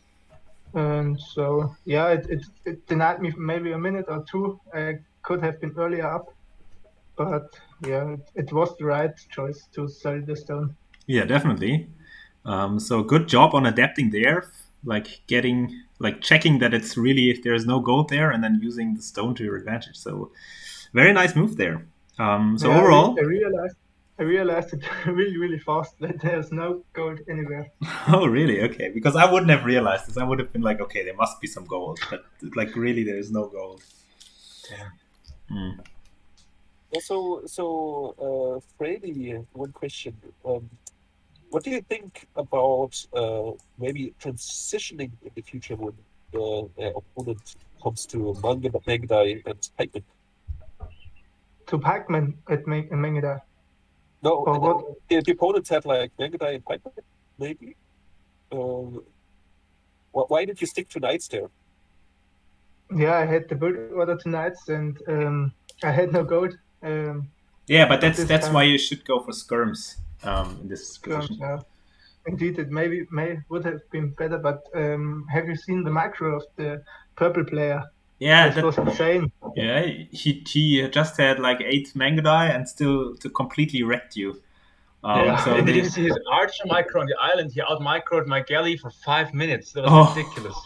And so, yeah, it denied me maybe a minute or two. I could have been earlier up. But yeah, it was the right choice to sell the stone. Yeah, definitely. So good job on adapting there, like checking that it's really there's no gold there, and then using the stone to your advantage. So very nice move there. Overall, I realized it really, really fast that there's no gold anywhere. Oh, really? Okay, because I wouldn't have realized this. I would have been like, okay, there must be some gold, but like really, there is no gold. Yeah. So, Freddy, one question. What do you think about maybe transitioning in the future when the opponent comes to Mangudai and Pikeman? To Pikeman at Mangudai? No, the opponents had like Mangudai and Pikeman, maybe? Why did you stick to Knights there? Yeah, I had the build order to Knights, and I had no gold. Yeah, but that's why you should go for skirms in this position. Yeah. Indeed, it would have been better, but have you seen the micro of the purple player? Yeah, that was insane. Yeah, he just had like 8 Mangudai and still to completely wrecked you. So did you see his archer micro on the island? He out microed my galley for 5 minutes. That was ridiculous.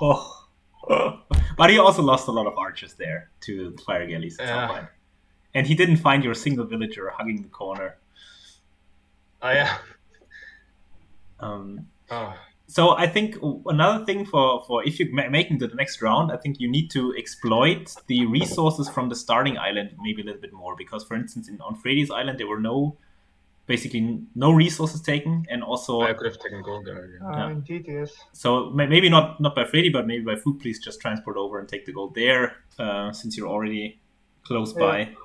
But he also lost a lot of archers there to the fire galleys at some point. And he didn't find your single villager hugging the corner. Oh, yeah. So I think another thing for if you're making to the next round, I think you need to exploit the resources from the starting island maybe a little bit more. Because, for instance, on Freddy's island, there were basically no resources taken, and also I could have taken gold there. Yeah. Indeed, yes. So maybe not by Freddy, but maybe by Food. Please just transport over and take the gold there, since you're already close by.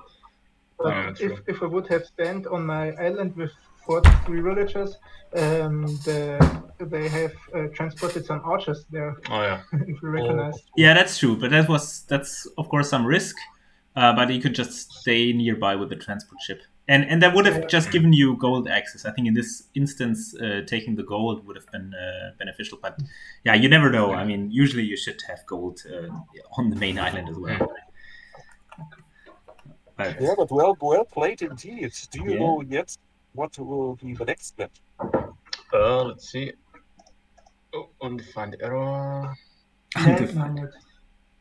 But if I would have stand on my island with 43 villagers, they have transported some archers there. Oh yeah, if you recognize. Yeah, that's true, but that's of course some risk. But you could just stay nearby with the transport ship. And that would have just given you gold access. I think in this instance, taking the gold would have been beneficial. But yeah, you never know. I mean, usually you should have gold on the main island as well. Yeah, but well played indeed. Do you know yet what will be the next step? Let's see. Undefined error.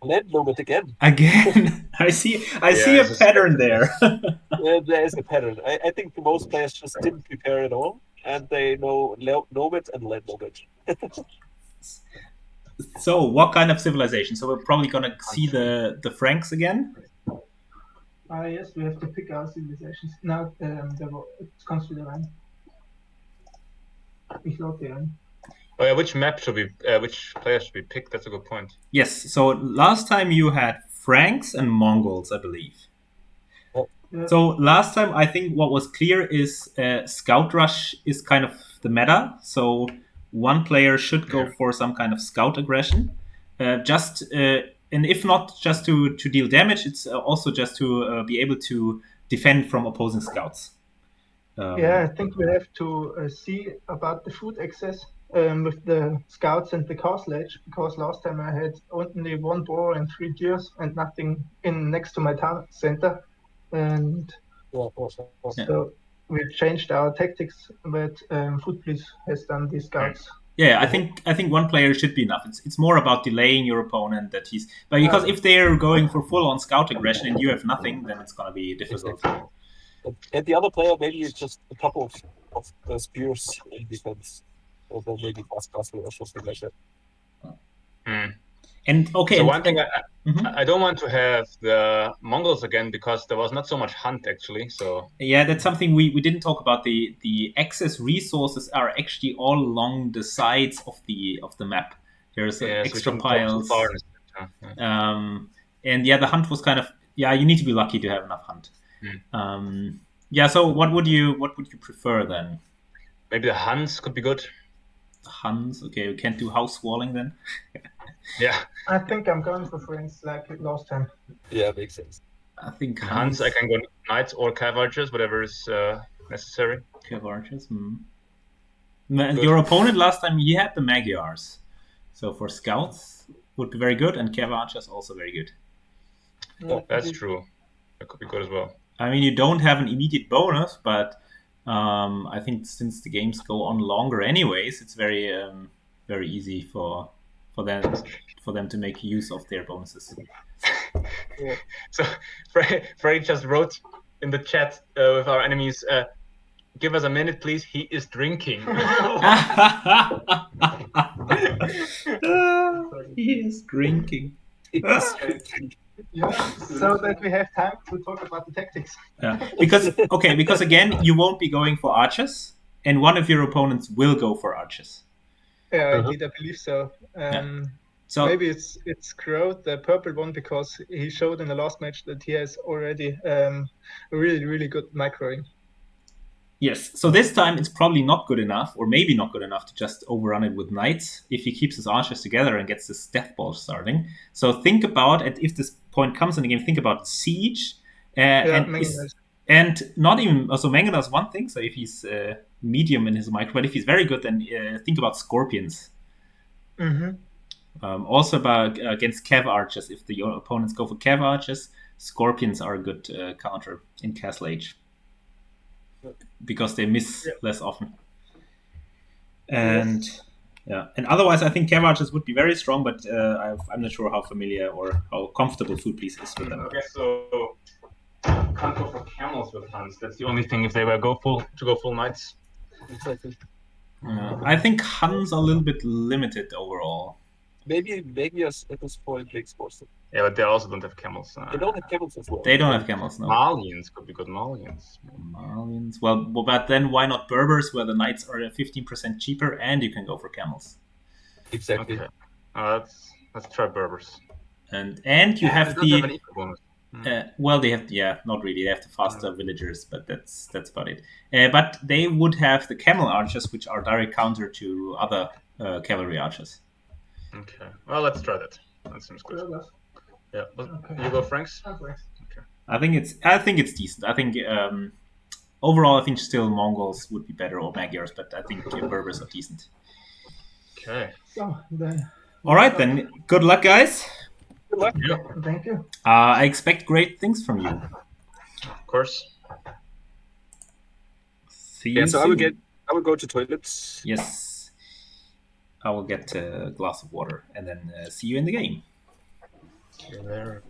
Land Nomad again. Again, I see a pattern there. There is a pattern. I think most players just didn't prepare at all, and they know Nomad and Land Nomad. So, what kind of civilization? So we're probably gonna see the Franks again. Yes, we have to pick our civilizations. Now, it comes to the line. Oh yeah, which player should we pick? That's a good point. Yes. So last time you had Franks and Mongols, I believe. Yeah. So last time, I think what was clear is Scout Rush is kind of the meta. So one player should go for some kind of scout aggression, and if not just to deal damage, it's also just to be able to defend from opposing scouts. Yeah, I think we have to see about the food access with the scouts and the castle edge, because last time I had only 1 boar and 3 deers and nothing in next to my town center, and Yeah. so we changed our tactics. But Food Police has done these scouts. Yeah, I think one player should be enough. It's more about delaying your opponent that he's, but because if they're going for full on scout aggression and you have nothing, then it's gonna be difficult. Exactly. And the other player maybe is just a couple of spears in defense, or then maybe fast castle or something like that. And okay, So and, one thing Mhm. I don't want to have the Mongols again, because there was not so much hunt actually. So yeah, that's something we didn't talk about. The excess resources are actually all along the sides of the map. There's yeah, so we extra shouldn't go too piles. far. Yeah. And yeah, the hunt was kind of, yeah. You need to be lucky to have enough hunt. Yeah. So what would you prefer then? Maybe the Huns could be good. Huns. Okay, we can't do house walling then. Yeah, I think I'm going for friends like last time. Yeah, makes sense. I think Huns. I can go knights or cav archers, whatever is necessary. Cav archers. Your opponent last time he had the Magyars, so for scouts would be very good, and Cav archers also very good. Yeah, That's true. That could be good as well. I mean, you don't have an immediate bonus, but I think since the games go on longer anyways, it's very very easy for them to make use of their bonuses. So Frey just wrote in the chat with our enemies, give us a minute, please. He is drinking. He is drinking. Yeah, so that we have time to talk about the tactics. Yeah, because again, you won't be going for archers, and one of your opponents will go for archers. Yeah, indeed, I believe so. So maybe it's Crow, the purple one, because he showed in the last match that he has already a really good microing. yes, so this time it's probably not good enough, or maybe not good enough, to just overrun it with knights if he keeps his archers together and gets this death ball starting. So think about it, if this point comes in the game, think about siege, and not even also Mangala is one thing. So if he's medium in his micro, but if he's very good, then think about scorpions. Also about against cav archers, if your opponents go for cav archers, scorpions are a good counter in Castle Age because they miss less often. And and otherwise, I think cav archers would be very strong, but I'm not sure how familiar or how comfortable Food Police is with them. Okay, so can't go for camels with Huns. That's the only thing if they were go full knights. Exactly. I think Huns are a little bit limited overall. Maybe at this point makes more sense. Yeah, but they also don't have camels. They don't have camels as well. They don't have camels, no. Malians could be good. Malians. Well, but then why not Berbers, where the knights are 15% cheaper and you can go for camels? Exactly. Okay. Let's try Berbers. And you have they don't have an equal bonus. Well, they have, not really. They have the faster villagers, but that's about it. But they would have the camel archers, which are direct counter to other cavalry archers. Okay. Well, let's try that. That seems good. Yeah. You go, Franks. Okay. I think it's decent. I think overall, I think still Mongols would be better, or Magyars, but I think Berbers are decent. Okay. So then. All right then. Good luck, guys. Good luck. Yeah. Thank you. I expect great things from you. Of course. See you So soon. I will go to toilets. Yes. I will get a glass of water and then see you in the game. See you there.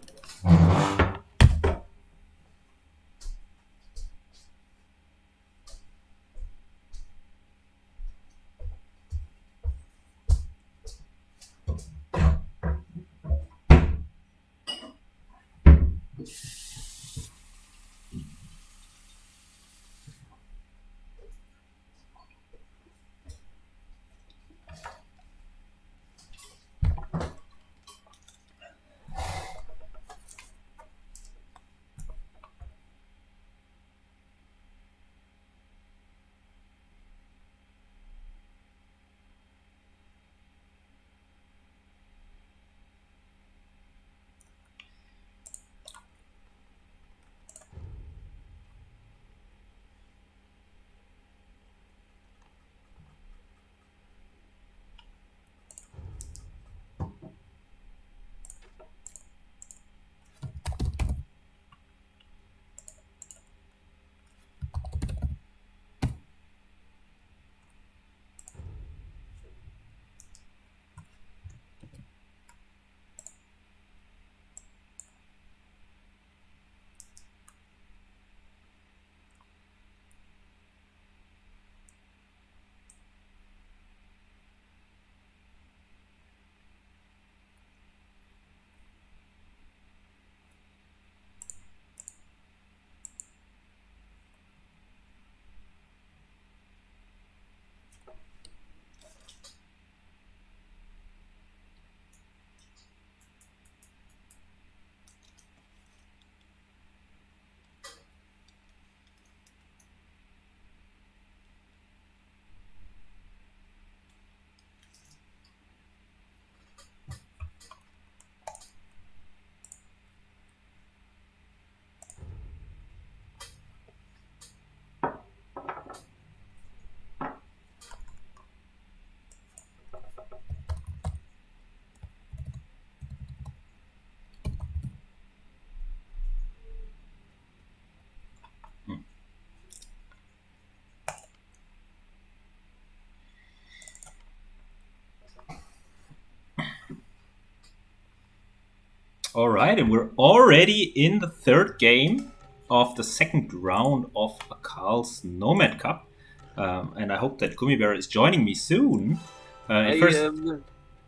All right, and we're already in the third game of the second round of Akkals Nomad Cup. And I hope that Gummibear is joining me soon. I First, am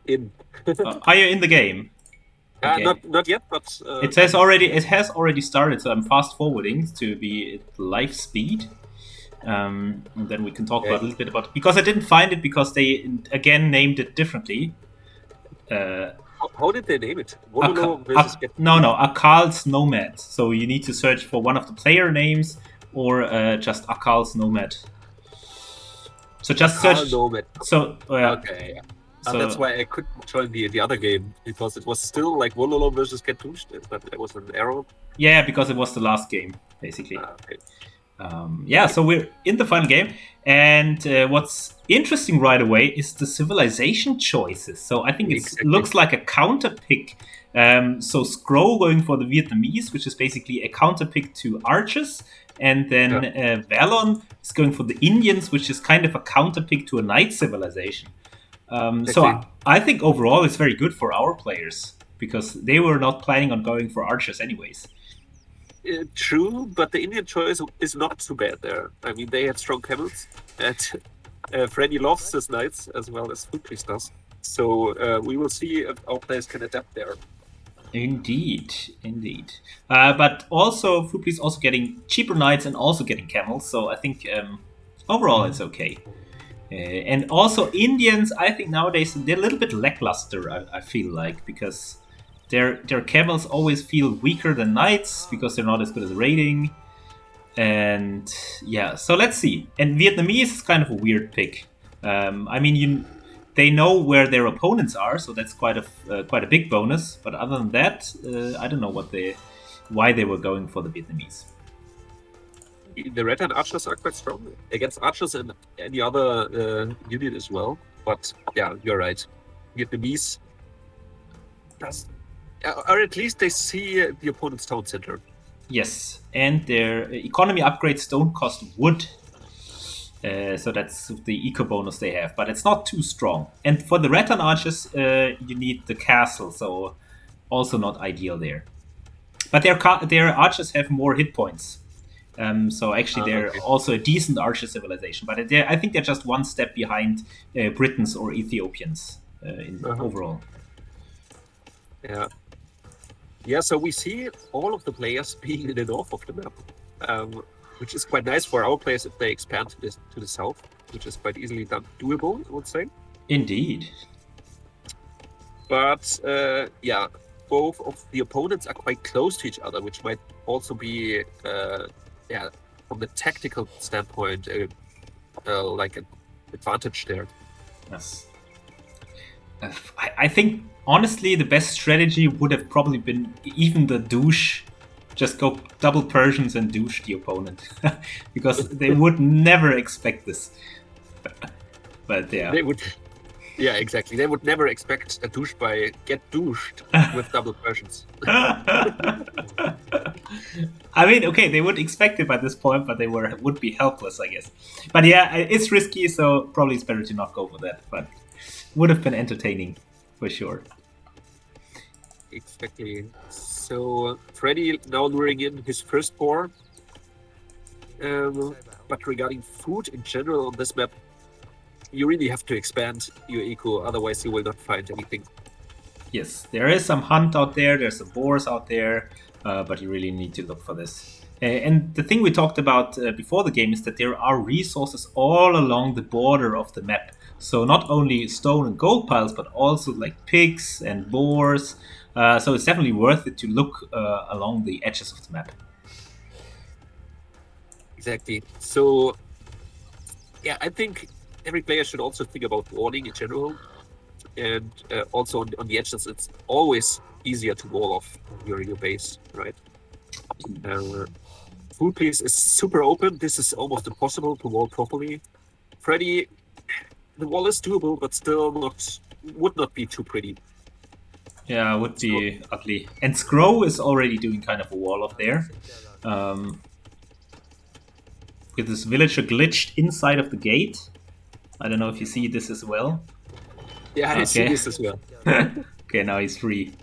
in. are you in the game? Okay. Not yet, but It has already started, so I'm fast forwarding to be at live speed. And then we can talk about a little bit about, because I didn't find it because they again named it differently. How did they name it? Wololo versus No, Akkals Nomad. So you need to search for one of the player names or just Akkals Nomad. So just search Nomad. So okay, yeah. So that's why I couldn't join the other game, because it was still like Wololo versus douched, but it was an arrow. Yeah, because it was the last game basically. Okay. So we're in the final game, and what's interesting right away is the civilization choices. So I think it looks like a counter pick. So Skro going for the Vietnamese, which is basically a counter pick to archers, and then Valon is going for the Indians, which is kind of a counter pick to a knight civilization. So I think overall it's very good for our players, because they were not planning on going for archers anyways. True, but the Indian choice is not too bad there. I mean, they had strong camels, and Freddy loves his knights as well as Food Priest does. So we will see if our players can adapt there. Indeed. But also, Food Priest also getting cheaper knights and also getting camels. So I think overall it's okay. And also Indians, I think nowadays they're a little bit lackluster. I feel like, because their camels always feel weaker than knights because they're not as good as raiding. And yeah, so let's see. And Vietnamese is kind of a weird pick. I mean, they know where their opponents are, so that's quite a big bonus. But other than that, I don't know why they were going for the Vietnamese. The red and archers are quite strong against archers and any other unit as well. But yeah, you're right. Vietnamese or at least they see the opponent's town center. Yes, and their economy upgrades don't cost wood. So that's the eco bonus they have, but it's not too strong. And for the Rattan archers, you need the castle, so also not ideal there. But their archers have more hit points. So actually they're also a decent archer civilization. But I think they're just one step behind Britons or Ethiopians overall. Yeah, so we see all of the players being in the north of the map, which is quite nice for our players if they expand to the south, which is quite easily doable, I would say. Indeed. But both of the opponents are quite close to each other, which might also be, from the tactical standpoint, like an advantage there. Yes. I think, honestly, the best strategy would have probably been even the douche. Just go double Persians and douche the opponent. Because they would never expect this. But yeah. They would. Yeah, exactly. They would never expect a douche by get douched with double Persians. I mean, okay, they would expect it by this point, but they would be helpless, I guess. But yeah, it's risky, so probably it's better to not go for that. But would have been entertaining, for sure. Exactly. So Freddy now luring in his first boar. But regarding food in general on this map, you really have to expand your eco, otherwise you will not find anything. Yes, there is some hunt out there, there's some boars out there, but you really need to look for this. And the thing we talked about before the game is that there are resources all along the border of the map. So not only stone and gold piles, but also like pigs and boars. So it's definitely worth it to look along the edges of the map. Exactly. So, yeah, I think every player should also think about walling in general. And also on the edges, it's always easier to wall off your base, right? Food Priest is super open. This is almost impossible to wall properly. Freddy, the wall is doable, but still would not be too pretty. Yeah, it would be ugly. And Skro is already doing kind of a wall off there. With this villager glitched inside of the gate. I don't know if you see this as well. Yeah, I see this as well. Okay, now he's free.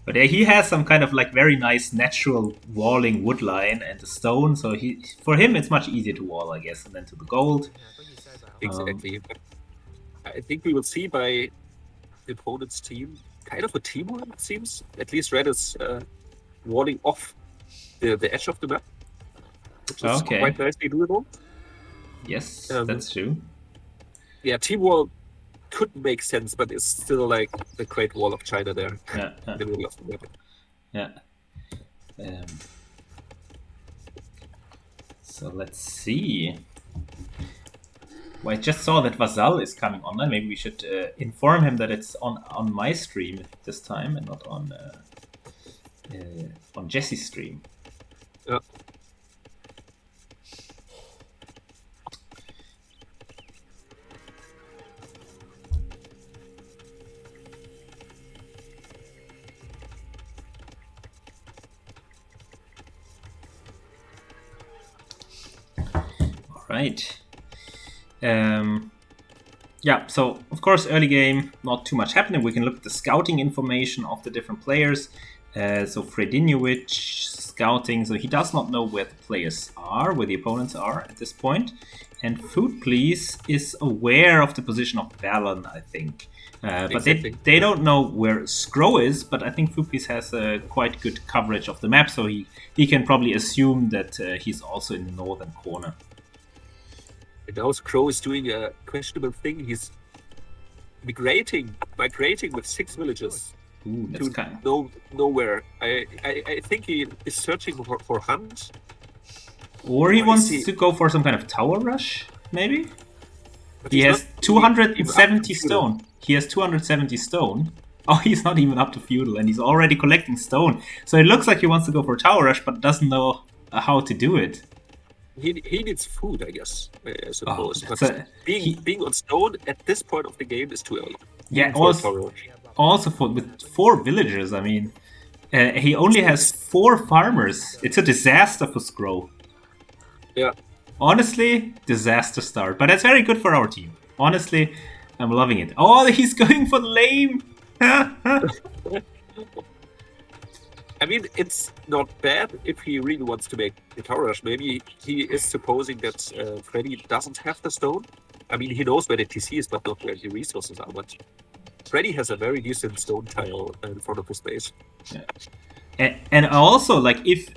But he has some kind of like very nice natural walling wood line and a stone, so for him it's much easier to wall, I guess, and then to the gold. Exactly. But I think we will see by the opponent's team kind of a teamwork, it seems. At least Red is walling off the edge of the map, which is quite nicely doable. Yes, that's true. Yeah, team wall could make sense, but it's still like the Great Wall of China there in the middle of the map. Yeah. So let's see. Well, I just saw that Vasal is coming online. Maybe we should inform him that it's on my stream this time and not on Jesse's stream. Yeah. All right. Yeah, so of course, early game, not too much happening. We can look at the scouting information of the different players. So Fredinovic scouting, so he does not know where the players are, where the opponents are at this point. And Food Please is aware of the position of Valen, I think. But they don't know where Skro is, but I think Food Please has a quite good coverage of the map, so he can probably assume that he's also in the northern corner. And now Skro is doing a questionable thing. He's migrating with 6 villages. Ooh, that's nowhere. I think he is searching for Hunt. Or he wants to go for some kind of tower rush, maybe? But he has 270 stone. He has 270 stone. Oh, he's not even up to feudal, and he's already collecting stone. So it looks like he wants to go for tower rush, but doesn't know how to do it. He needs food, I guess, I suppose. But being on stone at this point of the game is too early. Yeah, also with 4 villagers, I mean, he only has 4 farmers. It's a disaster for Skro. Yeah. Honestly, disaster start. But that's very good for our team. Honestly, I'm loving it. Oh, he's going for the lame. I mean, it's not bad if he really wants to make the tower rush. Maybe he is supposing that Freddy doesn't have the stone. I mean, he knows where the TC is, but not where the resources are. But Freddy has a very decent stone tile in front of his base. Yeah. And also, like, if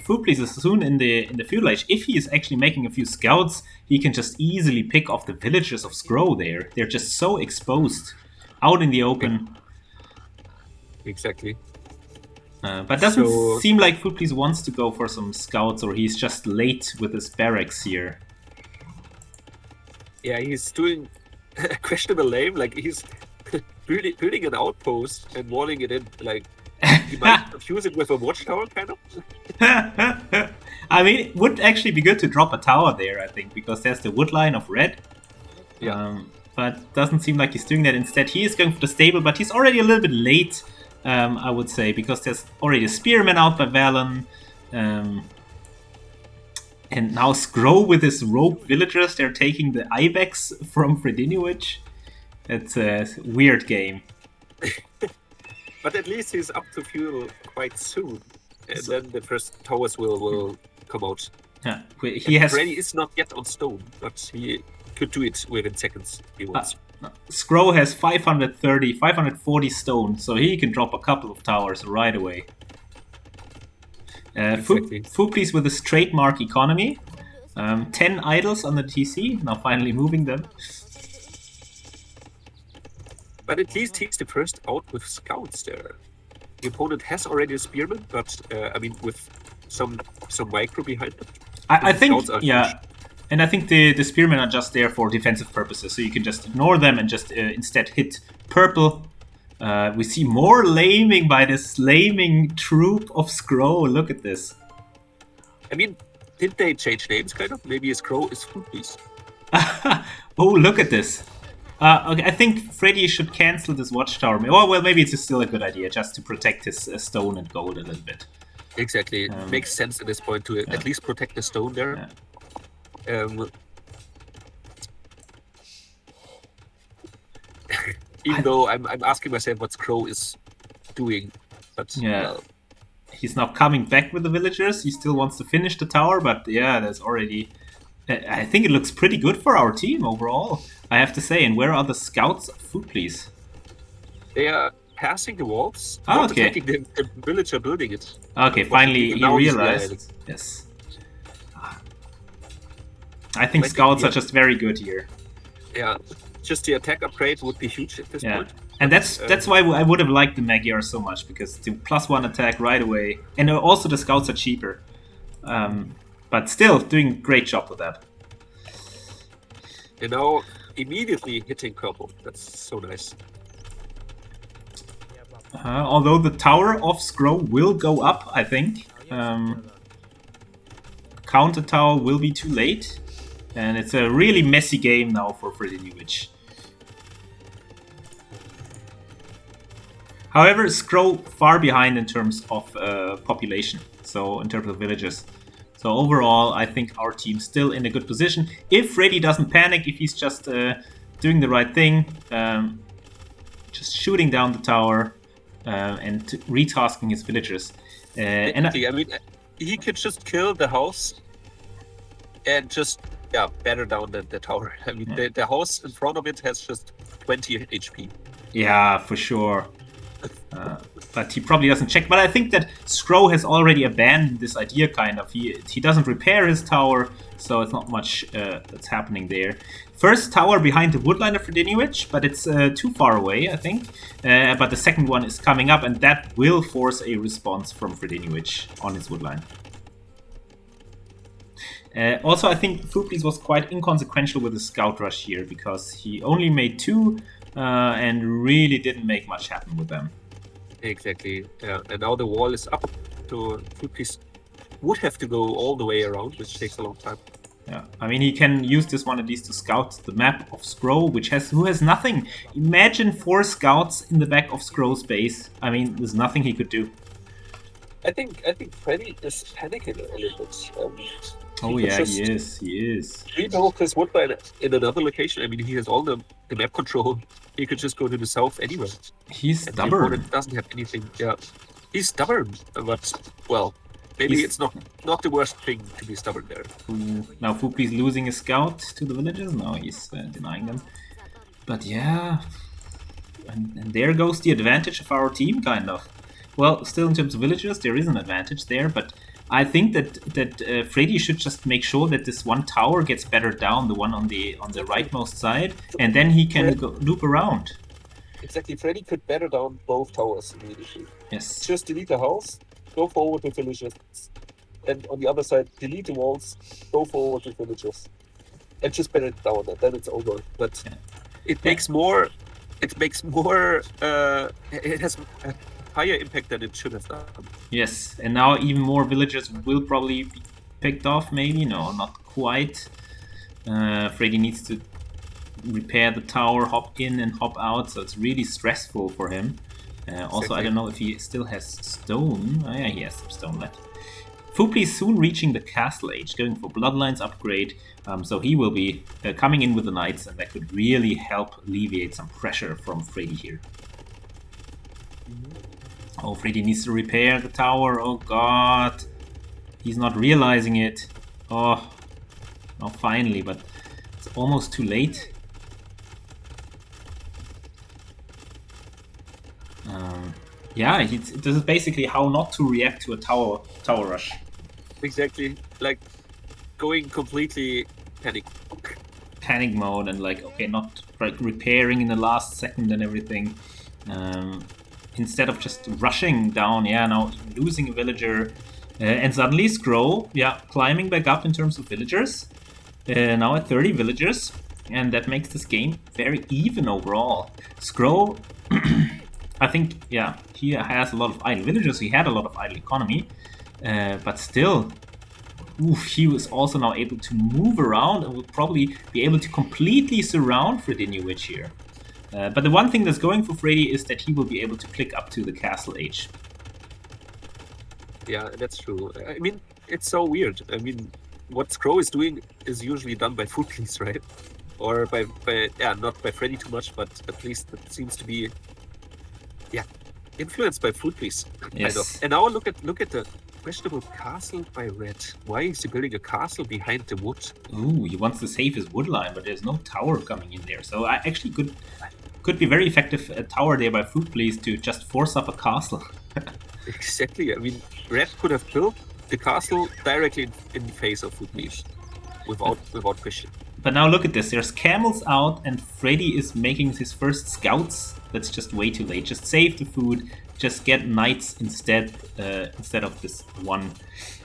Food Please is soon in the feudal age, if he is actually making a few scouts, he can just easily pick off the villagers of Skro there. They're just so exposed out in the open. Exactly. But doesn't seem like Food Please wants to go for some scouts, or he's just late with his barracks here. Yeah, he's doing a questionable lame. Like, he's building an outpost and walling it in. Like, he might confuse it with a watchtower, kind of. I mean, it would actually be good to drop a tower there, I think, because there's the wood line of red. Yeah. But doesn't seem like he's doing that. Instead, he is going for the stable, but he's already a little bit late. I would say, because there's already a spearman out by Valen. And now Skro with his rogue villagers, they're taking the Ibex from Fredinovic. It's a weird game. But at least he's up to feudal quite soon. And then the first towers will come out. Yeah, Freddy is not yet on stone, but he could do it within seconds if he wants. Skro has 540 stone, so he can drop a couple of towers right away. Exactly. Food Please with his trademark economy. 10 idols on the TC, now finally moving them. But at least he's the first out with scouts there. The opponent has already a spearman, but I mean, with some micro behind it. I think, yeah. Huge. And I think the spearmen are just there for defensive purposes, so you can just ignore them and just instead hit purple. We see more laming by this laming troop of Skro. Look at this. I mean, did they change names, kind of? Maybe Skro is Food Please. Oh, look at this. Okay, I think Freddy should cancel this watchtower. Oh, well, maybe it's still a good idea, just to protect his stone and gold a little bit. Exactly. It makes sense at this point to at least protect the stone there. Yeah. Even though I'm asking myself what Skro is doing. But Yeah. He's now coming back with the villagers. He still wants to finish the tower, but yeah, there's already... I think it looks pretty good for our team overall, I have to say. And where are the scouts? Food, please. they are passing the walls, Ah, not okay. attacking the villager building it. Okay, finally he Now he's realized. Yes. I think Like, scouts yeah. are just very good here. Yeah, just the attack upgrade would be huge at this Yeah. point. And that's why I would have liked the Magyar so much, because the +1 attack right away, and also the scouts are cheaper. But still, doing great job with that. You know, immediately hitting purple. That's so nice. Although the tower of Scrow will go up, I think. Counter tower will be too late. And it's a really messy game now for Fredinovic. However, Scrow far behind in terms of population, so in terms of villages. So overall, I think our team's still in a good position. If Freddy doesn't panic, if he's just doing the right thing, just shooting down the tower and retasking his villagers. I mean, he could just kill the house and just batter down the tower. I mean, the house in front of it has just 20 HP. Yeah, for sure. But he probably doesn't check. But I think that Scrow has already abandoned this idea, kind of. He doesn't repair his tower, so it's not much that's happening there. First tower behind the woodline of Fredinovic, but it's too far away, I think. But the second one is coming up, and that will force a response from Fredinovic on his woodline. Also, I think Fuplis was quite inconsequential with the scout rush here, because he only made 2 and really didn't make much happen with them. Exactly. Yeah. And now the wall is up, so Fuplis would have to go all the way around, which takes a long time. Yeah, I mean, he can use this one at least to scout the map of Scrow, who has nothing. Imagine 4 scouts in the back of Scrow's base. I mean, there's nothing he could do. I think Freddy is panicking a little bit. Oh yeah, he is. Rebuild his woodline in another location. I mean, he has all the map control. He could just go to the south anywhere. He's and stubborn. The opponent doesn't have anything. Yeah, he's stubborn, but well, maybe it's not the worst thing to be stubborn there. Now Fupi's losing a scout to the villagers. Now he's denying them. But yeah, and there goes the advantage of our team, kind of. Well, still in terms of villagers, there is an advantage there, but I think that Freddy should just make sure that this one tower gets better down, the one on the rightmost side, and then he can loop around. Exactly, Freddy could better down both towers immediately. Yes. Just delete the house, go forward with villagers, and on the other side, delete the walls, go forward with villagers, and just better it down, and then it's over. But it makes more. It makes more. It has higher impact than it should have done. Yes, and now even more villagers will probably be picked off, maybe? No, not quite. Freddy needs to repair the tower, hop in and hop out, so it's really stressful for him. Also, I don't know if he still has stone. Oh, yeah, he has some stone left. Fupli is soon reaching the castle age, going for Bloodlines upgrade, so he will be coming in with the knights, and that could really help alleviate some pressure from Freddy here. Oh, Freddy needs to repair the tower. Oh god. He's not realizing it. Oh, finally, but it's almost too late. Yeah, this is basically how not to react to a tower rush. Exactly, like going completely panic mode, and like, okay, not like repairing in the last second and everything. Instead of just rushing down, now losing a villager, and suddenly Scrow, climbing back up in terms of villagers. Now at 30 villagers, and that makes this game very even overall. Scrow, I think, he has a lot of idle villagers, he had a lot of idle economy, but still, he was also now able to move around and will probably be able to completely surround Fredinovic here. But the one thing that's going for Freddy is that he will be able to click up to the castle age. Yeah, that's true. I mean, it's so weird. I mean, what Scrow is doing is usually done by Footleys, right? Or by not by Freddy too much, but at least it seems to be, influenced by food, please. Yes. Kind of. And now look at the questionable castle by Red. Why is he building a castle behind the wood? Ooh, he wants to save his wood line, but there's no tower coming in there. So I actually could be very effective a tower there by Food Police to just force up a castle. Exactly. I mean, Red could have built the castle directly in the face of Food Police, without question. But now look at this. There's camels out, and Freddy is making his first scouts. That's just way too late. Just save the food. Just get knights instead of this one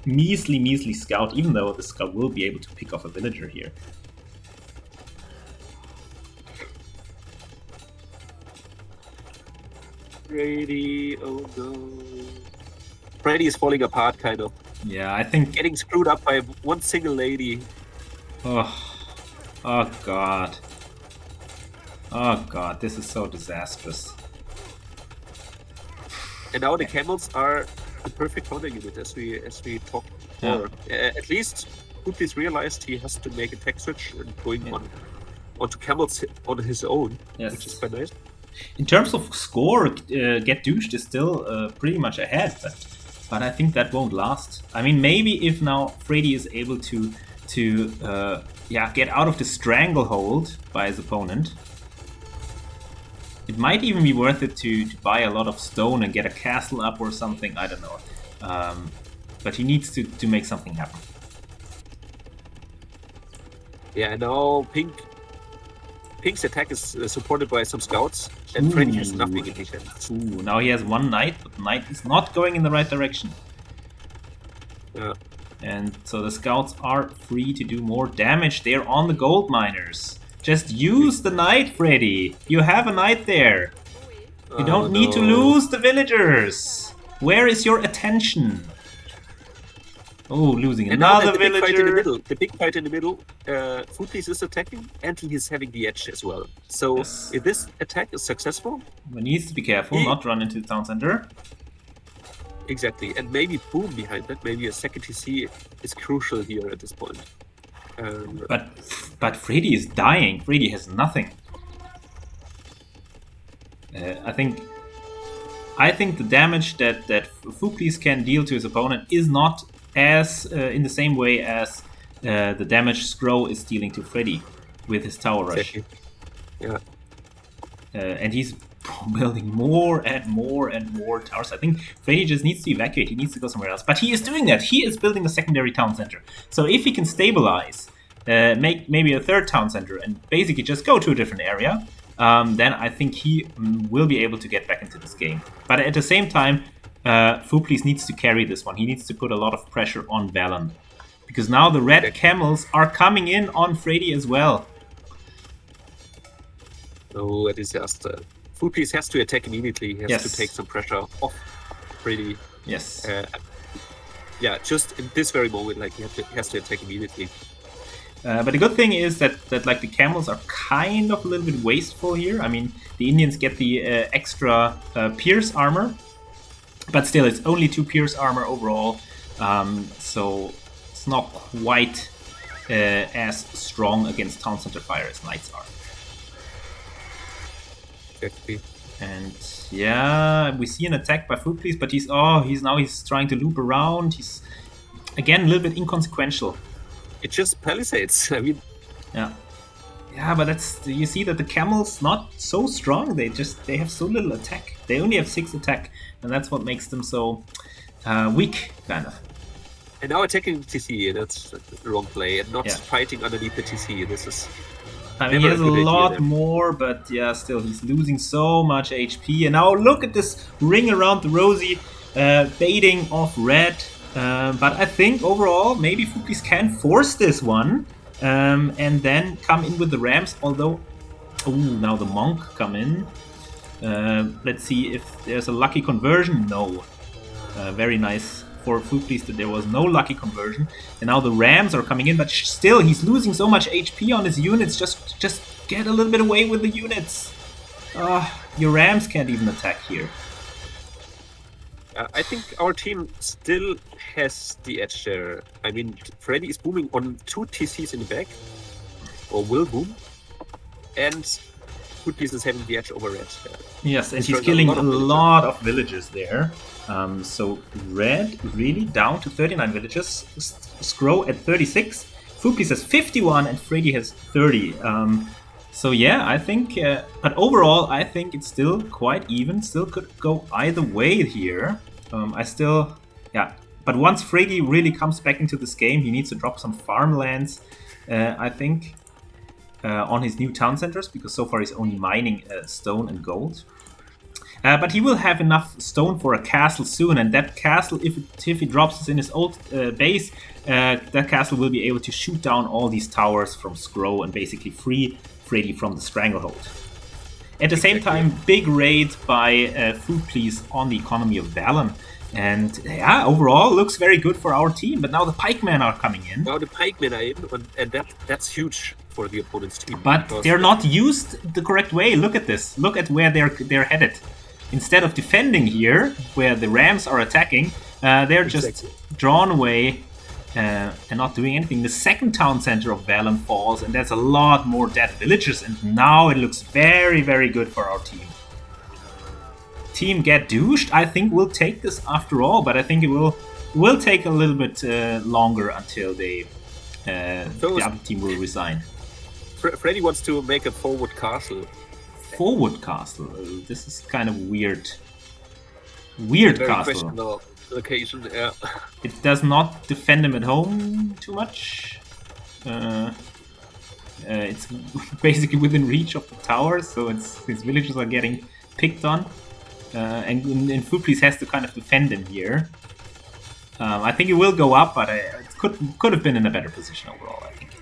measly scout. Even though the scout will be able to pick off a villager here. Freddy, oh no. Freddy is falling apart, kind of. Yeah, I think Getting screwed up by one single lady. Oh god. Oh god, this is so disastrous. And now the camels are the perfect counter unit, as we talked before. At least Foodless realized he has to make a tech switch and going onto camels on his own, which is quite nice. In terms of score, Get Douched is still pretty much ahead, but I think that won't last. I mean, maybe if now Freddy is able to get out of the stranglehold by his opponent, it might even be worth it to buy a lot of stone and get a castle up or something. I don't know. But he needs to make something happen. Yeah, now Pink's attack is supported by some scouts, and Freddy has nothing in his hands. Ooh, now he has one knight, but the knight is not going in the right direction. Yeah. And so the scouts are free to do more damage. They're on the gold miners. Just use the knight, Freddy. You have a knight there. You don't need to lose the villagers. Where is your attention? Oh, losing And another the villager. Big fight in the middle. The big fight in the middle. Foodless is attacking, and he is having the edge as well. So if this attack is successful, One needs to be careful, not run into the town center. exactly, and maybe boom behind that. Maybe a second TC is crucial here at this point. But Freddy is dying. Freddy has nothing. I think the damage that Foodless can deal to his opponent is not as in the same way as the damage Scrow is dealing to Freddy with his tower rush. Exactly. Yeah. And he's building more and more and more towers. I think Freddy just needs to evacuate. He needs to go somewhere else. But he is doing that. He is building a secondary town center. So if he can stabilize, make maybe a third town center, and basically just go to a different area, then I think he will be able to get back into this game. But at the same time, Foodless needs to carry this one. He needs to put a lot of pressure on Valen. Because now the red camels are coming in on Freddy as well. Oh, a disaster. Foodless has to attack immediately. He has to take some pressure off Freddy. Yes. Just in this very moment, like he has to attack immediately. But the good thing is that like the camels are kind of a little bit wasteful here. I mean, the Indians get the extra pierce armor, but still, it's only 2 pierce armor overall, so it's not quite as strong against town center fire as knights are. Exactly. And yeah, we see an attack by Foodless, but he's trying to loop around. He's again a little bit inconsequential. It just palisades. I mean, yeah, but you see that the camels not so strong. They have so little attack. They only have 6 attack, and that's what makes them so weak, kind of. and now attacking TC. That's the wrong play, and not fighting underneath the TC. This is. I mean, he has a lot more, but yeah, still, he's losing so much HP. And now look at this ring around the Rosie, baiting off red. But I think overall, maybe Foodless can force this one, and then come in with the Rams. Although, now the Monk come in. Let's see if there's a lucky conversion. No. Very nice for Foodless that there was no lucky conversion. And now the Rams are coming in, but still he's losing so much HP on his units. Just get a little bit away with the units. Your Rams can't even attack here. I think our team still has the edge there. I mean, Freddy is booming on 2 TCs in the back, or will boom, and Foodpiece is having the edge over Red. Yes, and he's Destroying killing a a lot of villagers. lot of villagers there. So Red really down to 39 villagers. Scrow at 36. Foodpiece has 51 and Freddy has 30. So yeah, I think, but overall, I think it's still quite even. Still could go either way here. But once Freddy really comes back into this game, he needs to drop some farmlands, I think, on his new town centers, because so far he's only mining stone and gold. But he will have enough stone for a castle soon, and that castle, if he drops this in his old base, that castle will be able to shoot down all these towers from Scrow and basically free Freddy from the stranglehold. At the same time, big raid by Food Please on the economy of Valen. And yeah, overall looks very good for our team. But now the pikemen are coming in. Now the pikemen are in, and that's huge for the opponent's team. But they're not used the correct way. Look at this. Look at where they're headed. Instead of defending here, where the rams are attacking, they're just drawn away and not doing anything. The second town center of Valen falls, and there's a lot more dead villagers. And now it looks very, very good for our team. Team Get Douched, I think, will take this after all, but I think it will take a little bit longer until the other team will resign. Freddy wants to make a forward castle. Forward castle? This is kind of weird. Weird Very castle. questionable location, yeah. It does not defend him at home too much. It's basically within reach of the tower, so his villagers are getting picked on. And Food Please has to kind of defend him here. I think it will go up, but it could have been in a better position overall, I think.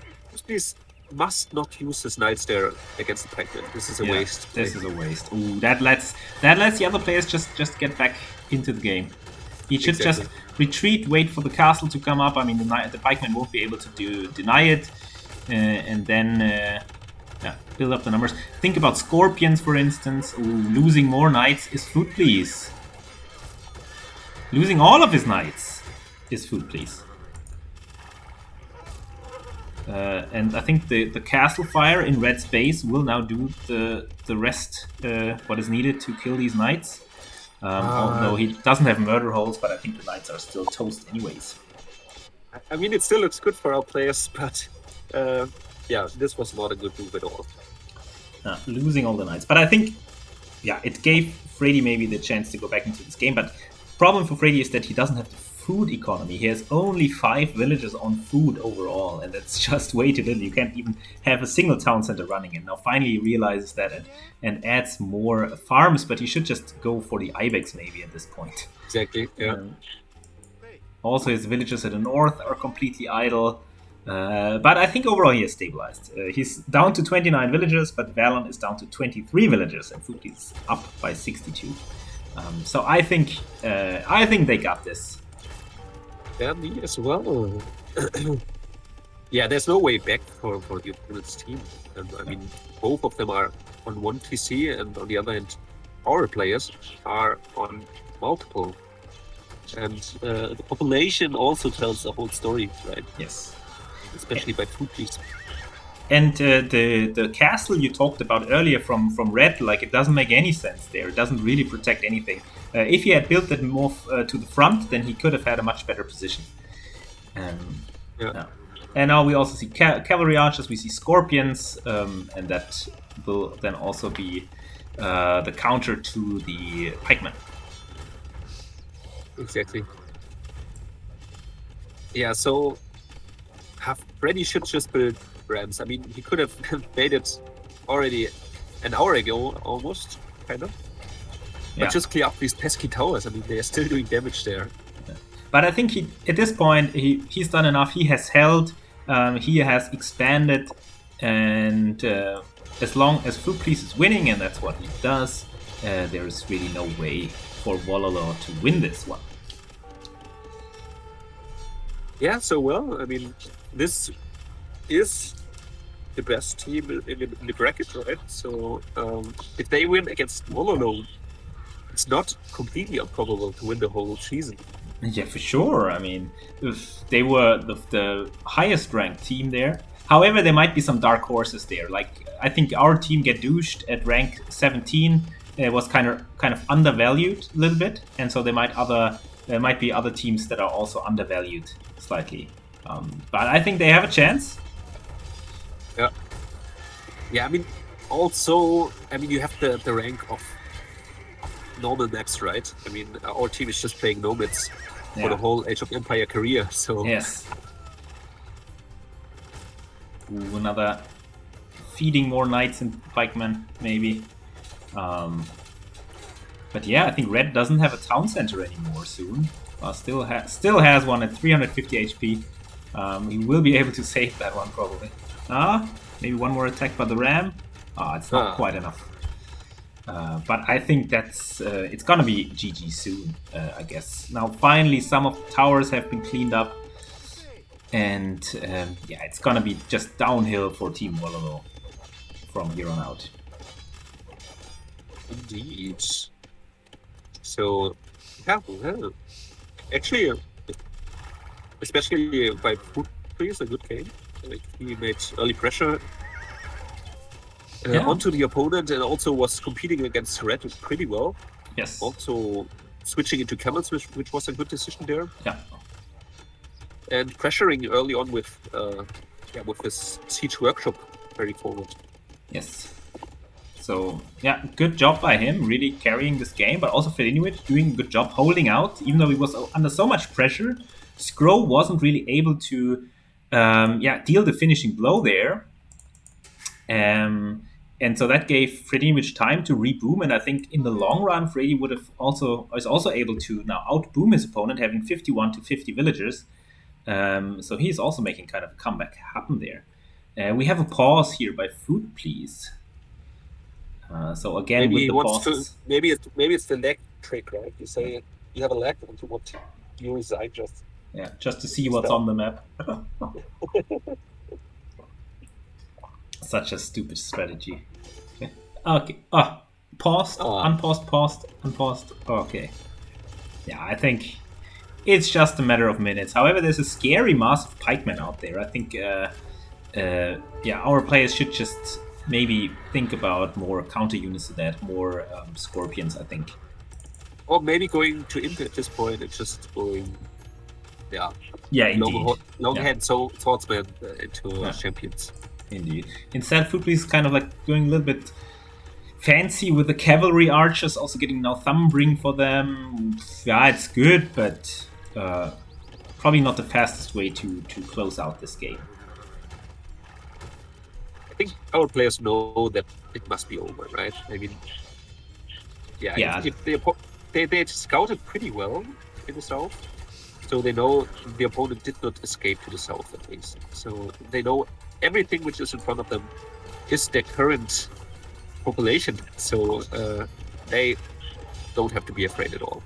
Please must not use his knights there against the pikemen. This is a waste. This is a waste. Ooh, that lets the other players just get back into the game. He should just retreat, wait for the castle to come up. I mean, the pikemen won't be able to deny it, and then build up the numbers. Think about scorpions, for instance. Ooh, losing more knights is Food Please. Losing all of his knights is Food Please. And I think the castle fire in Red's base will now do the rest, what is needed to kill these knights. Although he doesn't have murder holes, but I think the knights are still toast anyways. I mean, it still looks good for our players, but yeah, this was not a good move at all. Losing all the knights. But I think, it gave Freddy maybe the chance to go back into this game. But problem for Freddy is that he doesn't have the food economy. He has only 5 villagers on food overall, and that's just way too little. You can't even have a single town center running. And now finally he realizes that and adds more farms, but he should just go for the Ibex maybe at this point. Exactly, yeah. Also, his villagers at the north are completely idle. But I think overall he has stabilized. He's down to 29 villagers, but Valen is down to 23 villagers, and Food is up by 62. So I think they got this. Yeah, me as well. Yeah, there's no way back for the opponent's team. And I mean, both of them are on one TC, and on the other hand, our players are on multiple. And the population also tells the whole story, right? Yes. Especially by Food Please. And the castle you talked about earlier from Red, like, it doesn't make any sense there. It doesn't really protect anything. If he had built that more to the front, then he could have had a much better position. And now we also see cavalry archers, we see scorpions, and that will then also be the counter to the pikemen. Exactly. Yeah, so Freddy should just build rams. I mean, he could have made it already an hour ago, almost, kind of. But just clear up these pesky towers. I mean, they are still doing damage there. But I think at this point, he's done enough. He has held, he has expanded, and as long as Food Please is winning, and that's what he does, there is really no way for Wololo to win this one. Yeah, so well, I mean, this is the best team in the bracket, right? So if they win against Wololo, it's not completely improbable to win the whole season. Yeah, for sure. I mean, if they were the highest ranked team there, However, there might be some dark horses there. Like I think our team get douched at rank 17 was kind of undervalued a little bit, and so there might be other teams that are also undervalued slightly. But I think they have a chance. Yeah. Yeah, I mean, also, you have the rank of normal maps, right? I mean, our team is just playing Nomads for the whole Age of Empire career, so... Yes. Ooh, another feeding more knights and pikemen, maybe. But yeah, I think Red doesn't have a town center anymore soon. Still has one at 350 HP. He will be able to save that one probably. Maybe one more attack by the ram. It's not quite enough. But I think that's it's gonna be GG soon, I guess. Now finally some of the towers have been cleaned up. And yeah, it's gonna be just downhill for Team Wololo from here on out. Indeed. So, yeah, well, actually, especially by Food Please, a good game. Like, he made early pressure onto the opponent and also was competing against Red pretty well. Yes. Also switching into camels, which was a good decision there. Yeah. And pressuring early on with his siege workshop very forward. Yes. So yeah, good job by him, really carrying this game, but also Feliniewicz doing a good job holding out, even though he was under so much pressure. Skro wasn't really able to deal the finishing blow there. And so that gave Feliniewicz time to reboom, and I think in the long run, Freddy is also able to now outboom his opponent, having 51 to 50 villagers. So he's also making kind of a comeback happen there. We have a pause here by Food Please. So again, maybe with the pauses. Maybe it's the leg trick, right? You say you have a leg into what you resign just. Yeah, just to see what's on the map. Such a stupid strategy. Okay. Paused, unpaused, paused, unpaused. Okay. Yeah, I think it's just a matter of minutes. However, there's a scary mass of pikemen out there. I think, our players should just maybe think about more counter units to that, more scorpions, I think. Or maybe going to imp at this point and just going, indeed. Long-hand swordsman into champions. Indeed. Instead, Food Please is kind of like going a little bit fancy with the cavalry archers, also getting now Thumbring for them. Yeah, it's good, but probably not the fastest way to close out this game. I think our players know that it must be over, right? I mean, if they scouted pretty well in the south, so they know the opponent did not escape to the south at least. So they know everything which is in front of them is their current population, so they don't have to be afraid at all.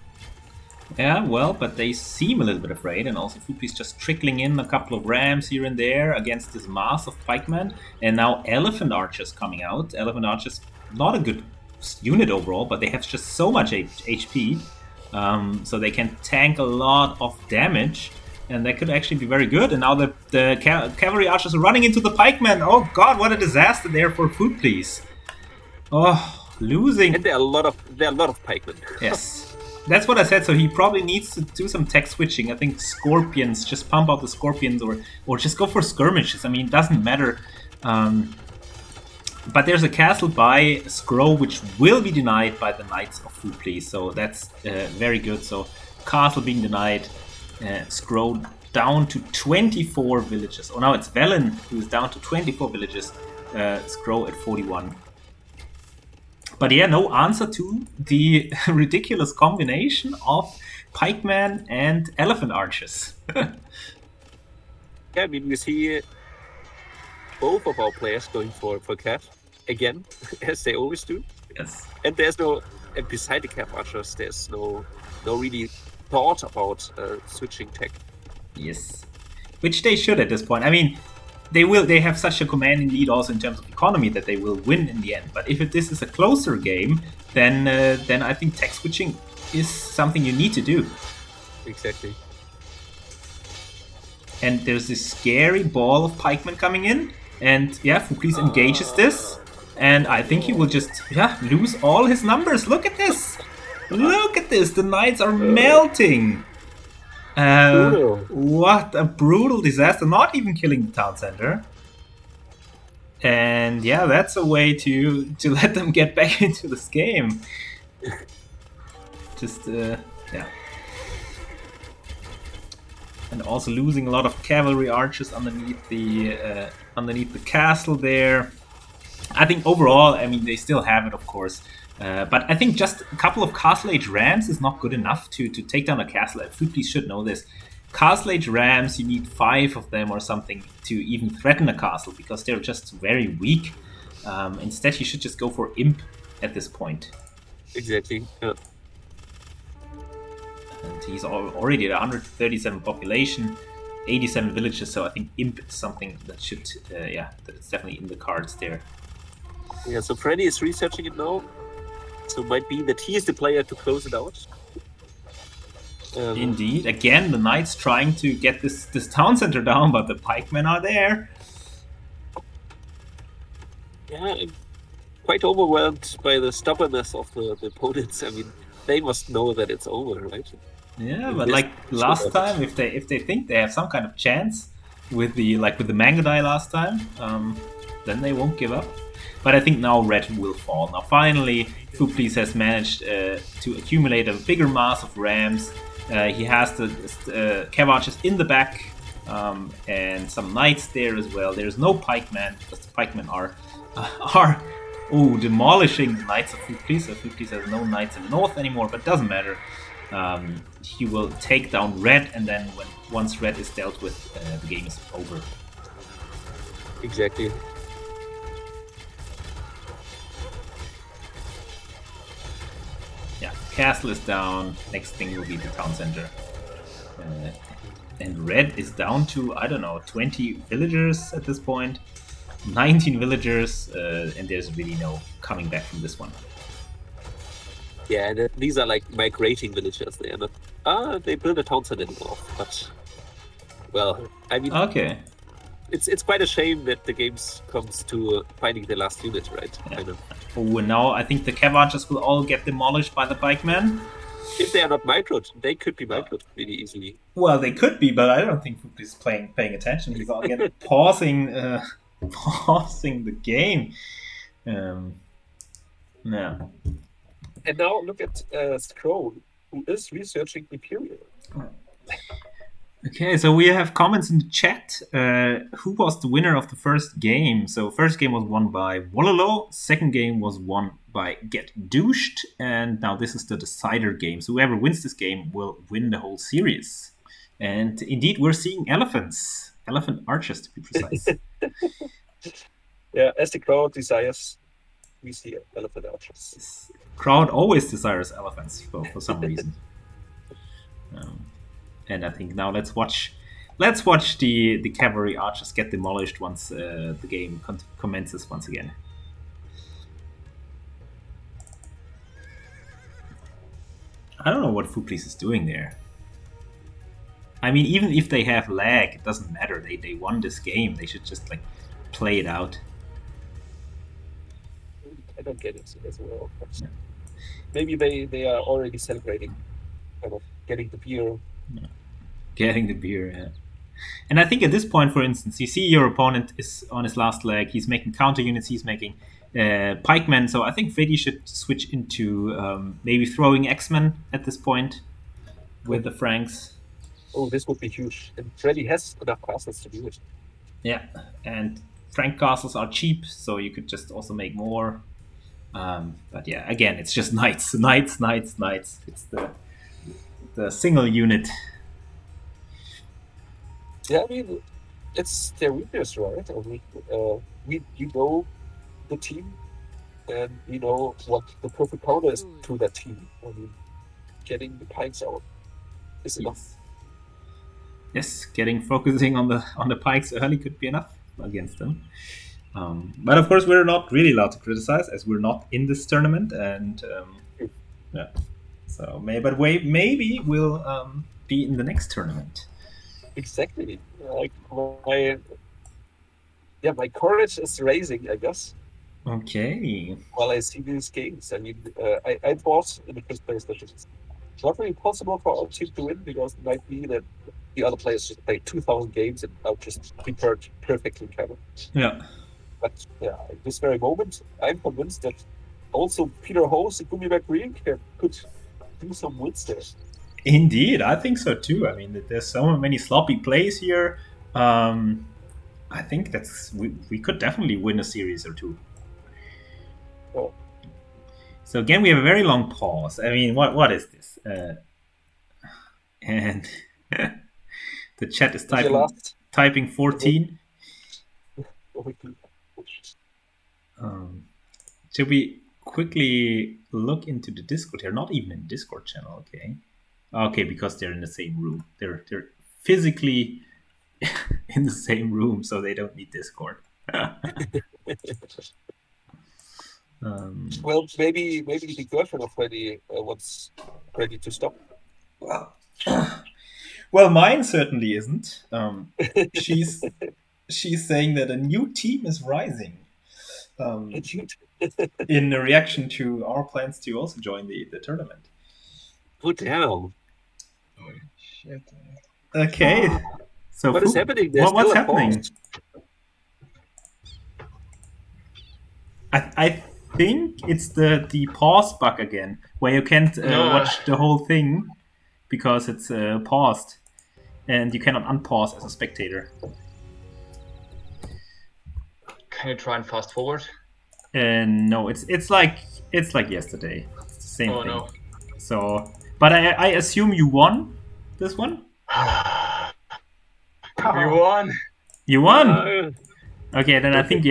Yeah, well, but they seem a little bit afraid, and also Food Please just trickling in a couple of rams here and there against this mass of pikemen, and now elephant archers coming out. Elephant archers, not a good unit overall, but they have just so much HP, so they can tank a lot of damage, and that could actually be very good. And now the cavalry archers are running into the pikemen. Oh god, what a disaster there for Food Please. Oh, losing. And there are a lot of pikemen. Yes. That's what I said, so he probably needs to do some tech switching. I think scorpions, just pump out the scorpions or just go for skirmishes. I mean, it doesn't matter. But there's a castle by Skro which will be denied by the Knights of Food Please, so that's very good. So castle being denied, Skro down to 24 villages. Oh, now it's Velen who is down to 24 villages, Skro at 41. But yeah, no answer to the ridiculous combination of pikemen and elephant archers. Yeah, I mean, we see both of our players going for Cav again, as they always do. Yes. And and beside the Cav archers, there's no really thought about switching tech. Yes. Which they should at this point. I mean, they have such a commanding lead also in terms of economy that they will win in the end. But if this is a closer game, then I think tech switching is something you need to do. Exactly. and there's this scary ball of pikemen coming in, and yeah, Fuklis engages this, and I think he will just lose all his numbers. Look at this! Look at this! The knights are melting! What a brutal disaster! Not even killing the town center. And yeah, that's a way to let them get back into this game. Just yeah. And also losing a lot of cavalry archers underneath the castle there. I think overall, I mean, they still have it, of course. But I think just a couple of Castle Age rams is not good enough to take down a castle. Foodbeast should know this. Castle Age rams, you need 5 of them or something to even threaten a castle, because they're just very weak. Instead, you should just go for Imp at this point. Exactly. Yeah. And he's already at 137 population, 87 villages, so I think Imp is something that should, that's definitely in the cards there. Yeah, so Freddy is researching it now. So it might be that he is the player to close it out. Indeed. Again, the knights trying to get this town center down, but the pikemen are there. Yeah, I'm quite overwhelmed by the stubbornness of the opponents. I mean, they must know that it's over, right? Yeah, but like last time, if they think they have some kind of chance with the Mangadai last time, then they won't give up. But I think now Red will fall. Now finally, Fuklis has managed to accumulate a bigger mass of rams. He has the cav archers in the back and some knights there as well. There's no pikemen because the pikemen are demolishing the knights of Fuklis. So Fuklis has no knights in the north anymore, but doesn't matter. He will take down Red, and then once Red is dealt with, the game is over. Exactly. Yeah, castle is down. Next thing will be the town center. And Red is down to, I don't know, 20 villagers at this point. 19 villagers, and there's really no coming back from this one. Yeah, and these are like migrating villagers. They are not. They build a town center anymore. But, well, I mean, okay. It's quite a shame that the game comes to finding the last unit, right? Yeah. Kind of. Oh, and now I think the cav archers will all get demolished by the pikemen. If they are not microed, they could be microed really easily. Well, they could be, but I don't think Fuklis is paying attention. He's again pausing the game. Yeah. And now look at Scroll, who is researching Imperial. Okay, so we have comments in the chat. Who was the winner of the first game? So first game was won by Wololo. Second game was won by douched. And now this is the decider game. So whoever wins this game will win the whole series. And indeed, we're seeing elephants. Elephant archers, to be precise. Yeah, as the crowd desires, we see elephant archers. Crowd always desires elephants for some reason. And I think now let's watch the cavalry archers get demolished once the game commences once again. I don't know what Fuklis is doing there. I mean, even if they have lag, it doesn't matter. They won this game. They should just play it out. I don't get it as well. Yeah. Maybe they are already celebrating, kind of getting the beer. Yeah. Getting the beer, yeah. And I think at this point, for instance, you see your opponent is on his last leg. He's making counter units. He's making pikemen. So I think Freddy should switch into maybe throwing X-Men at this point with the Franks. Oh, this would be huge. And Freddy has enough castles to do it. Yeah, and Frank castles are cheap, so you could just also make more. But yeah, again, it's just knights. It's the single unit. Yeah, I mean, it's their weakness, right? I mean, you know the team, and you know what the perfect counter is to that team. I mean, getting the pikes out is enough. Yes, focusing on the pikes early could be enough against them. But of course, we're not really allowed to criticize as we're not in this tournament, and yeah. So maybe we'll be in the next tournament. Exactly. Like my courage is raising, I guess, Okay. while I see these games. I mean, I thought in the first place that it's not really possible for our team to win because it might be that the other players just played 2,000 games and are just prepared perfectly kind of. Yeah. But yeah, at this very moment, I'm convinced that also Peter Hose and Gummibär Green could do some wins there. Indeed, I think so too. I mean, there's so many sloppy plays here. I think we could definitely win a series or two. Oh, So again, we have a very long pause. I mean, what is this? And the chat is is your last typing 14. weekly? Should we quickly look into the Discord here? Not even in Discord channel, okay? Okay, because they're in the same room. They're physically in the same room, so they don't need Discord. Well, maybe the girlfriend of Freddy wants Freddy to stop. Well, mine certainly isn't. She's saying that a new team is rising. In a reaction to our plans to also join the tournament. Good hell. Oh, shit. Okay. So what is happening? There's what's still a happening? pause. I think it's the pause bug again, where you can't watch the whole thing because it's paused, and you cannot unpause as a spectator. Can you try and fast forward? No, it's like yesterday. It's the same thing. No. So, but I assume you won this one. We won. You won. Okay, then I think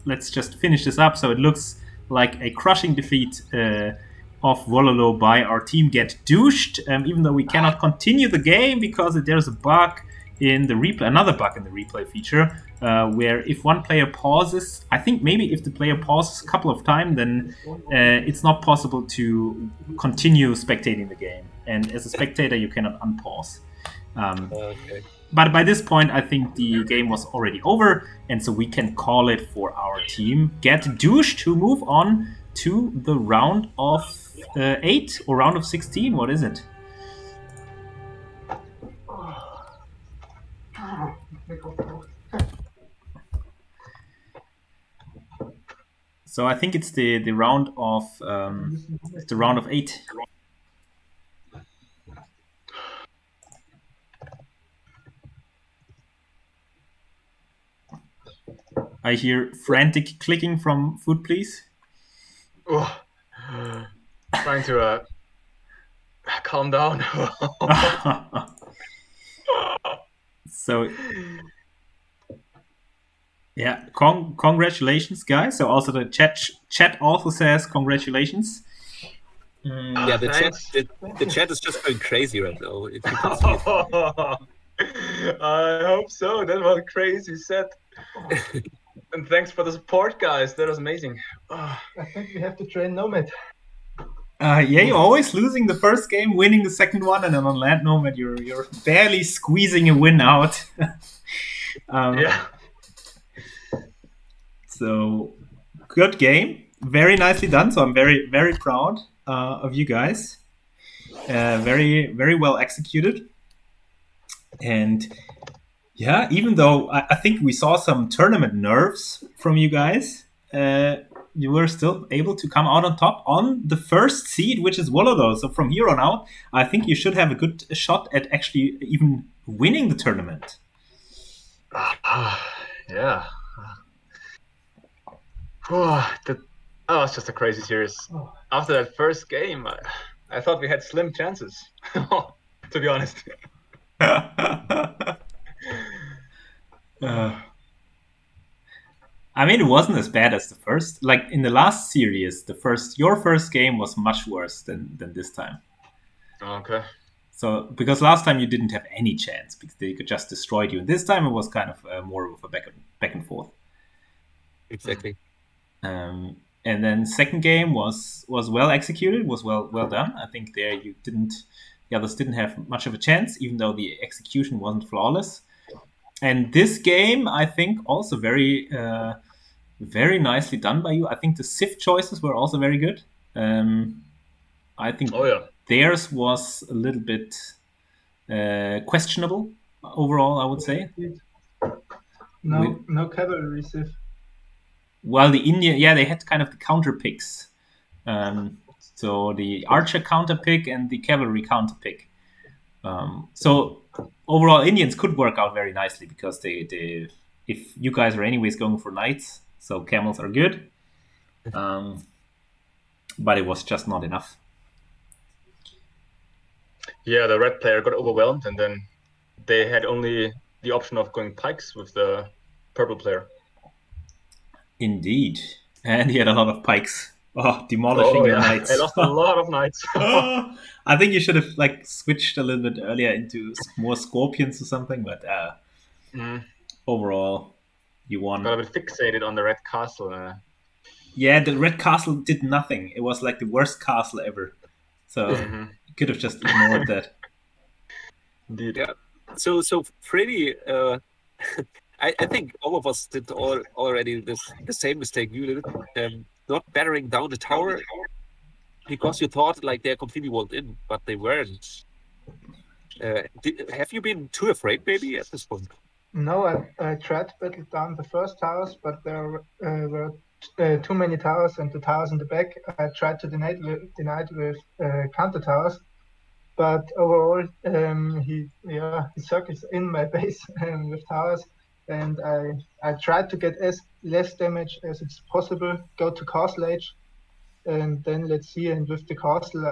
let's just finish this up. So it looks like a crushing defeat of Wololo by our team Get Douched, even though we cannot continue the game because there's a bug in the replay, another bug in the replay feature, where if one player pauses, I think maybe if the player pauses a couple of times, then it's not possible to continue spectating the game. And as a spectator, you cannot unpause. Okay. But by this point, I think the game was already over, and so we can call it for our team Get Douched to move on to the round of 8 or round of 16. What is it? So I think it's the round of 8. I hear frantic clicking from Food, please. Oh, trying to calm down. So, yeah, congratulations, guys. So also the chat also says congratulations. Yeah, the chat is just going crazy right now. If you can see it. I hope so. That was a crazy set. And thanks for the support, guys. That was amazing. I think we have to train Nomad. You're always losing the first game, winning the second one, and then on Land Nomad, you're barely squeezing a win out. Yeah. So, good game. Very nicely done. So I'm very, very proud of you guys. Very, very well executed. And yeah, even though I think we saw some tournament nerves from you guys, you were still able to come out on top on the first seed, which is Wololo. So from here on out, I think you should have a good shot at actually even winning the tournament. Yeah. That was just a crazy series. After that first game, I thought we had slim chances, to be honest. I mean, it wasn't as bad as the first. Like in the last series, your first game was much worse than this time. Okay. So because last time you didn't have any chance because they could just destroy you, and this time it was kind of more of a back and forth. Exactly. And then second game was well executed, was well done. I think there you didn't the others didn't have much of a chance, even though the execution wasn't flawless. And this game, I think, also very nicely done by you. I think the Civ choices were also very good. I think theirs was a little bit questionable overall, I would say. No cavalry Civ. Well, the Indian, they had kind of the counter picks. So the archer counter pick and the cavalry counter pick. So overall, Indians could work out very nicely because they if you guys are anyways going for knights, so camels are good. But it was just not enough. Yeah, the red player got overwhelmed, and then they had only the option of going pikes with the purple player. Indeed. And he had a lot of pikes. Oh, demolishing your knights. I lost a lot of knights. I think you should have switched a little bit earlier into more scorpions or something, but overall, you won. Got a bit fixated on the red castle. Yeah, the red castle did nothing. It was like the worst castle ever. So you could have just ignored that. Indeed. Yeah. So Freddy, I think all of us did already the same mistake you did. Not battering down the tower because you thought like they're completely walled in, but they weren't. Have you been too afraid maybe at this point? No, I tried to battle down the first towers, but there were too many towers, and the towers in the back I tried to deny it with counter towers. But overall, he circles in my base with towers, and I tried to get as less damage as it's possible. Go to castle age, and then let's see. And with the castle,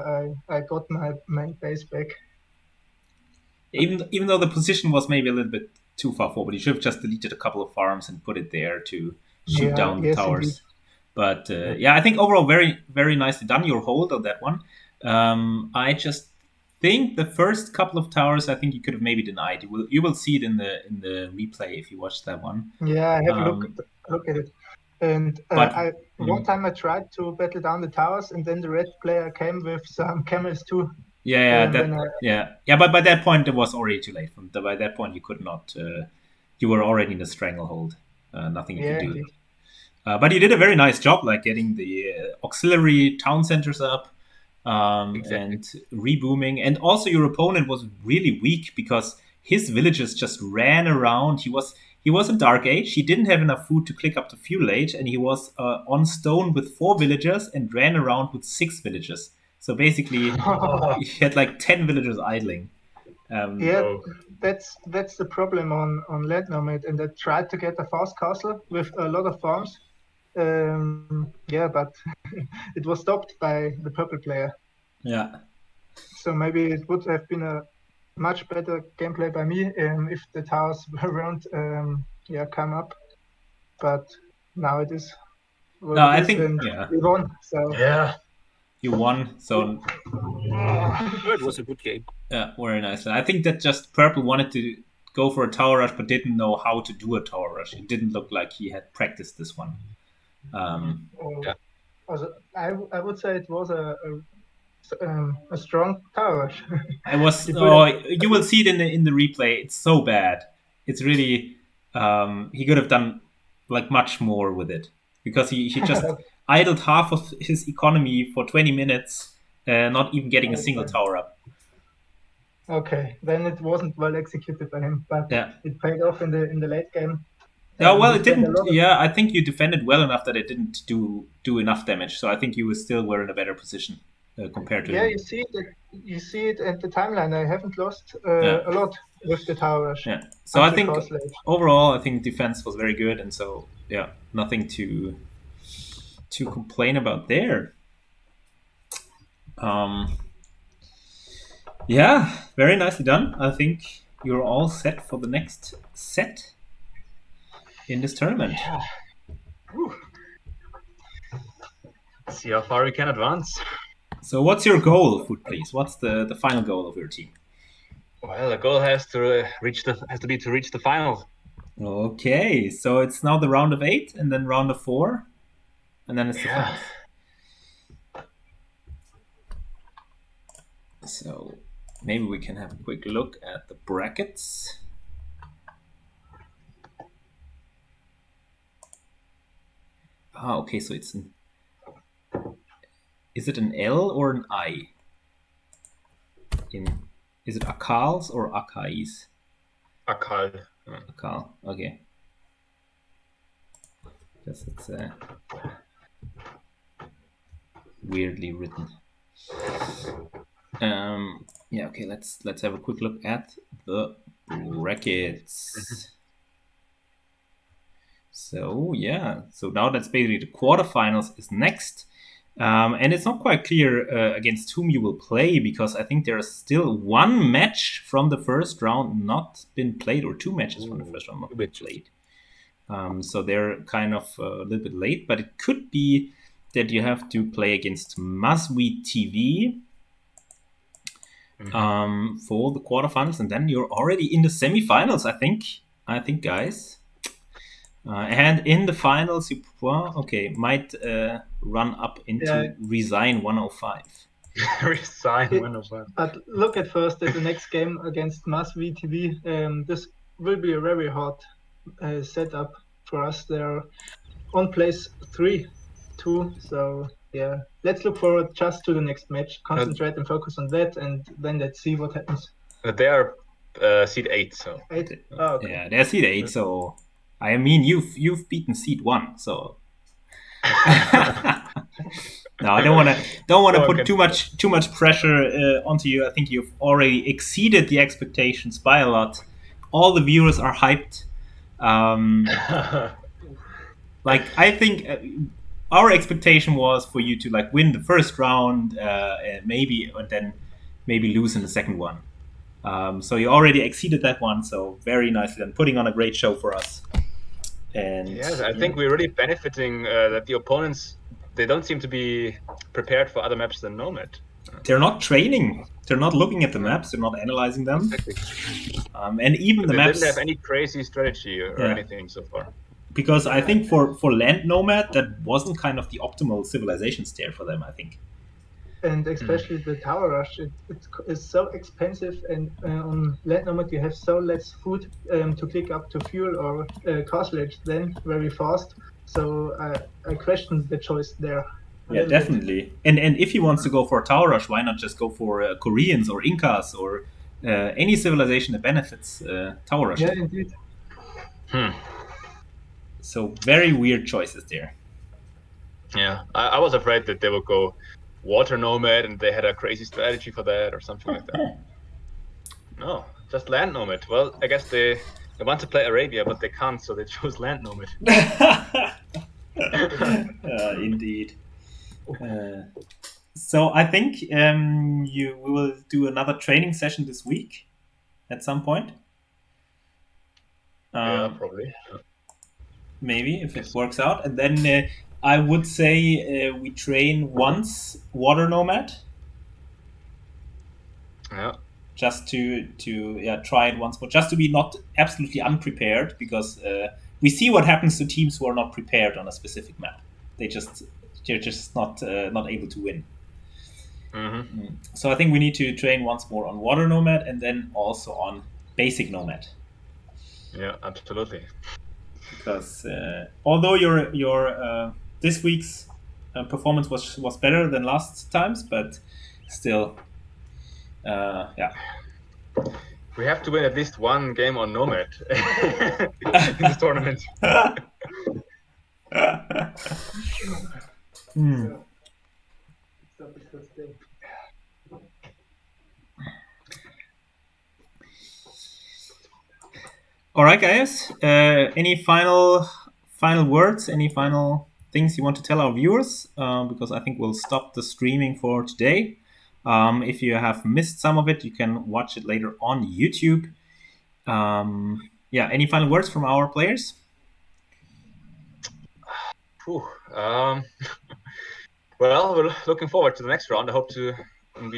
I got my base back. Even though the position was maybe a little bit too far forward, you should have just deleted a couple of farms and put it there to shoot down the towers. Indeed. But I think overall very, very nicely done your hold on that one. I just think the first couple of towers, I think you could have maybe denied. You will see it in the replay if you watch that one. Yeah, I have a look at it. And one time I tried to battle down the towers, and then the red player came with some camels too. But by that point it was already too late. By that point you could not. You were already in the stranglehold. Nothing you could do. But you did a very nice job, like getting the auxiliary town centers up. And rebooming, and also your opponent was really weak because his villagers just ran around. He was in Dark Age. He didn't have enough food to click up to Fuel Age, and he was on stone with 4 villagers and ran around with 6 villagers. So basically, he had like 10 villagers idling. That's the problem on Land Nomad, and I tried to get a fast castle with a lot of farms. But it was stopped by the purple player. Yeah. So maybe it would have been a much better gameplay by me if the towers weren't come up. But now it is. I think we won. So you won. So it was a good game. Yeah, very nice. I think that just purple wanted to go for a tower rush, but didn't know how to do a tower rush. It didn't look like he had practiced this one. I would say it was a strong tower rush. I was. You will see it in the replay. It's so bad. It's really. He could have done like much more with it because he just idled half of his economy for 20 minutes, not even getting a single tower up. Okay, then it wasn't well executed by him, but it paid off in the late game. Yeah, well, it didn't. I think you defended well enough that it didn't do enough damage. So I think you still were in a better position compared to. Yeah, him. You see it at the timeline. I haven't lost a lot with the tower rush. Yeah. So I think overall, I think defense was very good, and so nothing to complain about there. Very nicely done. I think you're all set for the next set in this tournament. Yeah. See how far we can advance. So what's your goal, Food Please? What's the final goal of your team? Well, the goal has to reach the final. Okay, so it's now the round of 8 and then round of 4 and then it's the final. So maybe we can have a quick look at the brackets. Okay, so it's is it an L or an I? Is it Akkals or Akkais? Akkal. Akkal, okay. Because it's weirdly written. Yeah, okay, let's have a quick look at the brackets. So yeah, so now that's basically the quarterfinals is next. And it's not quite clear against whom you will play, because I think there's still one match from the first round not been played, or two matches from the first round not been played. So they're kind of a little bit late, but it could be that you have to play against Maswi TV for the quarterfinals, and then you're already in the semifinals, I think, guys. And in the finals, you might run up into Resign 105. Resign 105. But look at first at the next game against Maswi TV. This will be a very hard setup for us. They're on place 3-2, so yeah. Let's look forward just to the next match. Concentrate and focus on that, and then let's see what happens. They are seed 8, so 8. Oh, okay. Yeah, they're seed 8, so I mean you've beaten seed 1, so. No, I don't want to put too much pressure onto you. I think you've already exceeded the expectations by a lot. All the viewers are hyped. Like, I think our expectation was for you to like win the first round, and then maybe lose in the second one. So you already exceeded that one. So very nicely done, putting on a great show for us. And yes, I think we're really benefiting that the opponents, they don't seem to be prepared for other maps than Nomad. They're not training. They're not looking at the maps. They're not analyzing them. Exactly. And even the maps didn't have any crazy strategy or anything so far. Because I think for Land Nomad, that wasn't kind of the optimal civilization stair for them, I think. And especially the Tower Rush, it is so expensive, and on Land Nomad you have so less food to click up to fuel or cartilage then very fast. So I question the choice there. Yeah, definitely. And if he wants to go for a Tower Rush, why not just go for Koreans or Incas or any civilization that benefits Tower Rush? Yeah, indeed. So very weird choices there. Yeah, I was afraid that they would go Water Nomad and they had a crazy strategy for that or something like that. No, just Land Nomad. Well, I guess they want to play Arabia, but they can't, so they chose Land Nomad. Indeed. So I think we will do another training session this week at some point. Yeah, probably. Maybe, if it works out. And then I would say we train once Water Nomad. Yeah. Just to try it once more, just to be not absolutely unprepared, because we see what happens to teams who are not prepared on a specific map. They're just not able to win. Mm-hmm. So I think we need to train once more on Water Nomad, and then also on Basic Nomad. Yeah, absolutely. Because although your this week's performance was better than last time's, but still, yeah. We have to win at least one game on Nomad in this tournament. All right, guys. Any final words? Any final things you want to tell our viewers? Because I think we'll stop the streaming for today. If you have missed some of it, you can watch it later on YouTube. Any final words from our players? Well, we're looking forward to the next round. We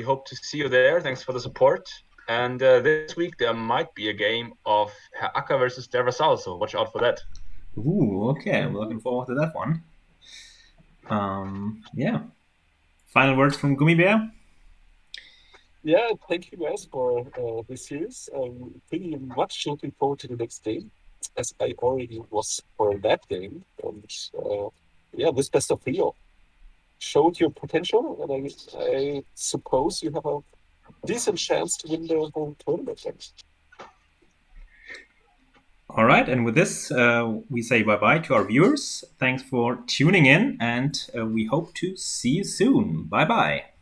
hope to see you there. Thanks for the support. And this week there might be a game of Herr Acker versus Der Vassal, so watch out for that. Ooh, okay. We're looking forward to that one. Final words from Gummi Bear? Yeah, thank you guys for this series. Pretty much looking forward to the next game, as I already was for that game. And yeah, this best of Rio showed your potential, and I suppose you have a decent chance to win the whole tournament. All right, and with this, we say bye-bye to our viewers. Thanks for tuning in, and we hope to see you soon. Bye-bye.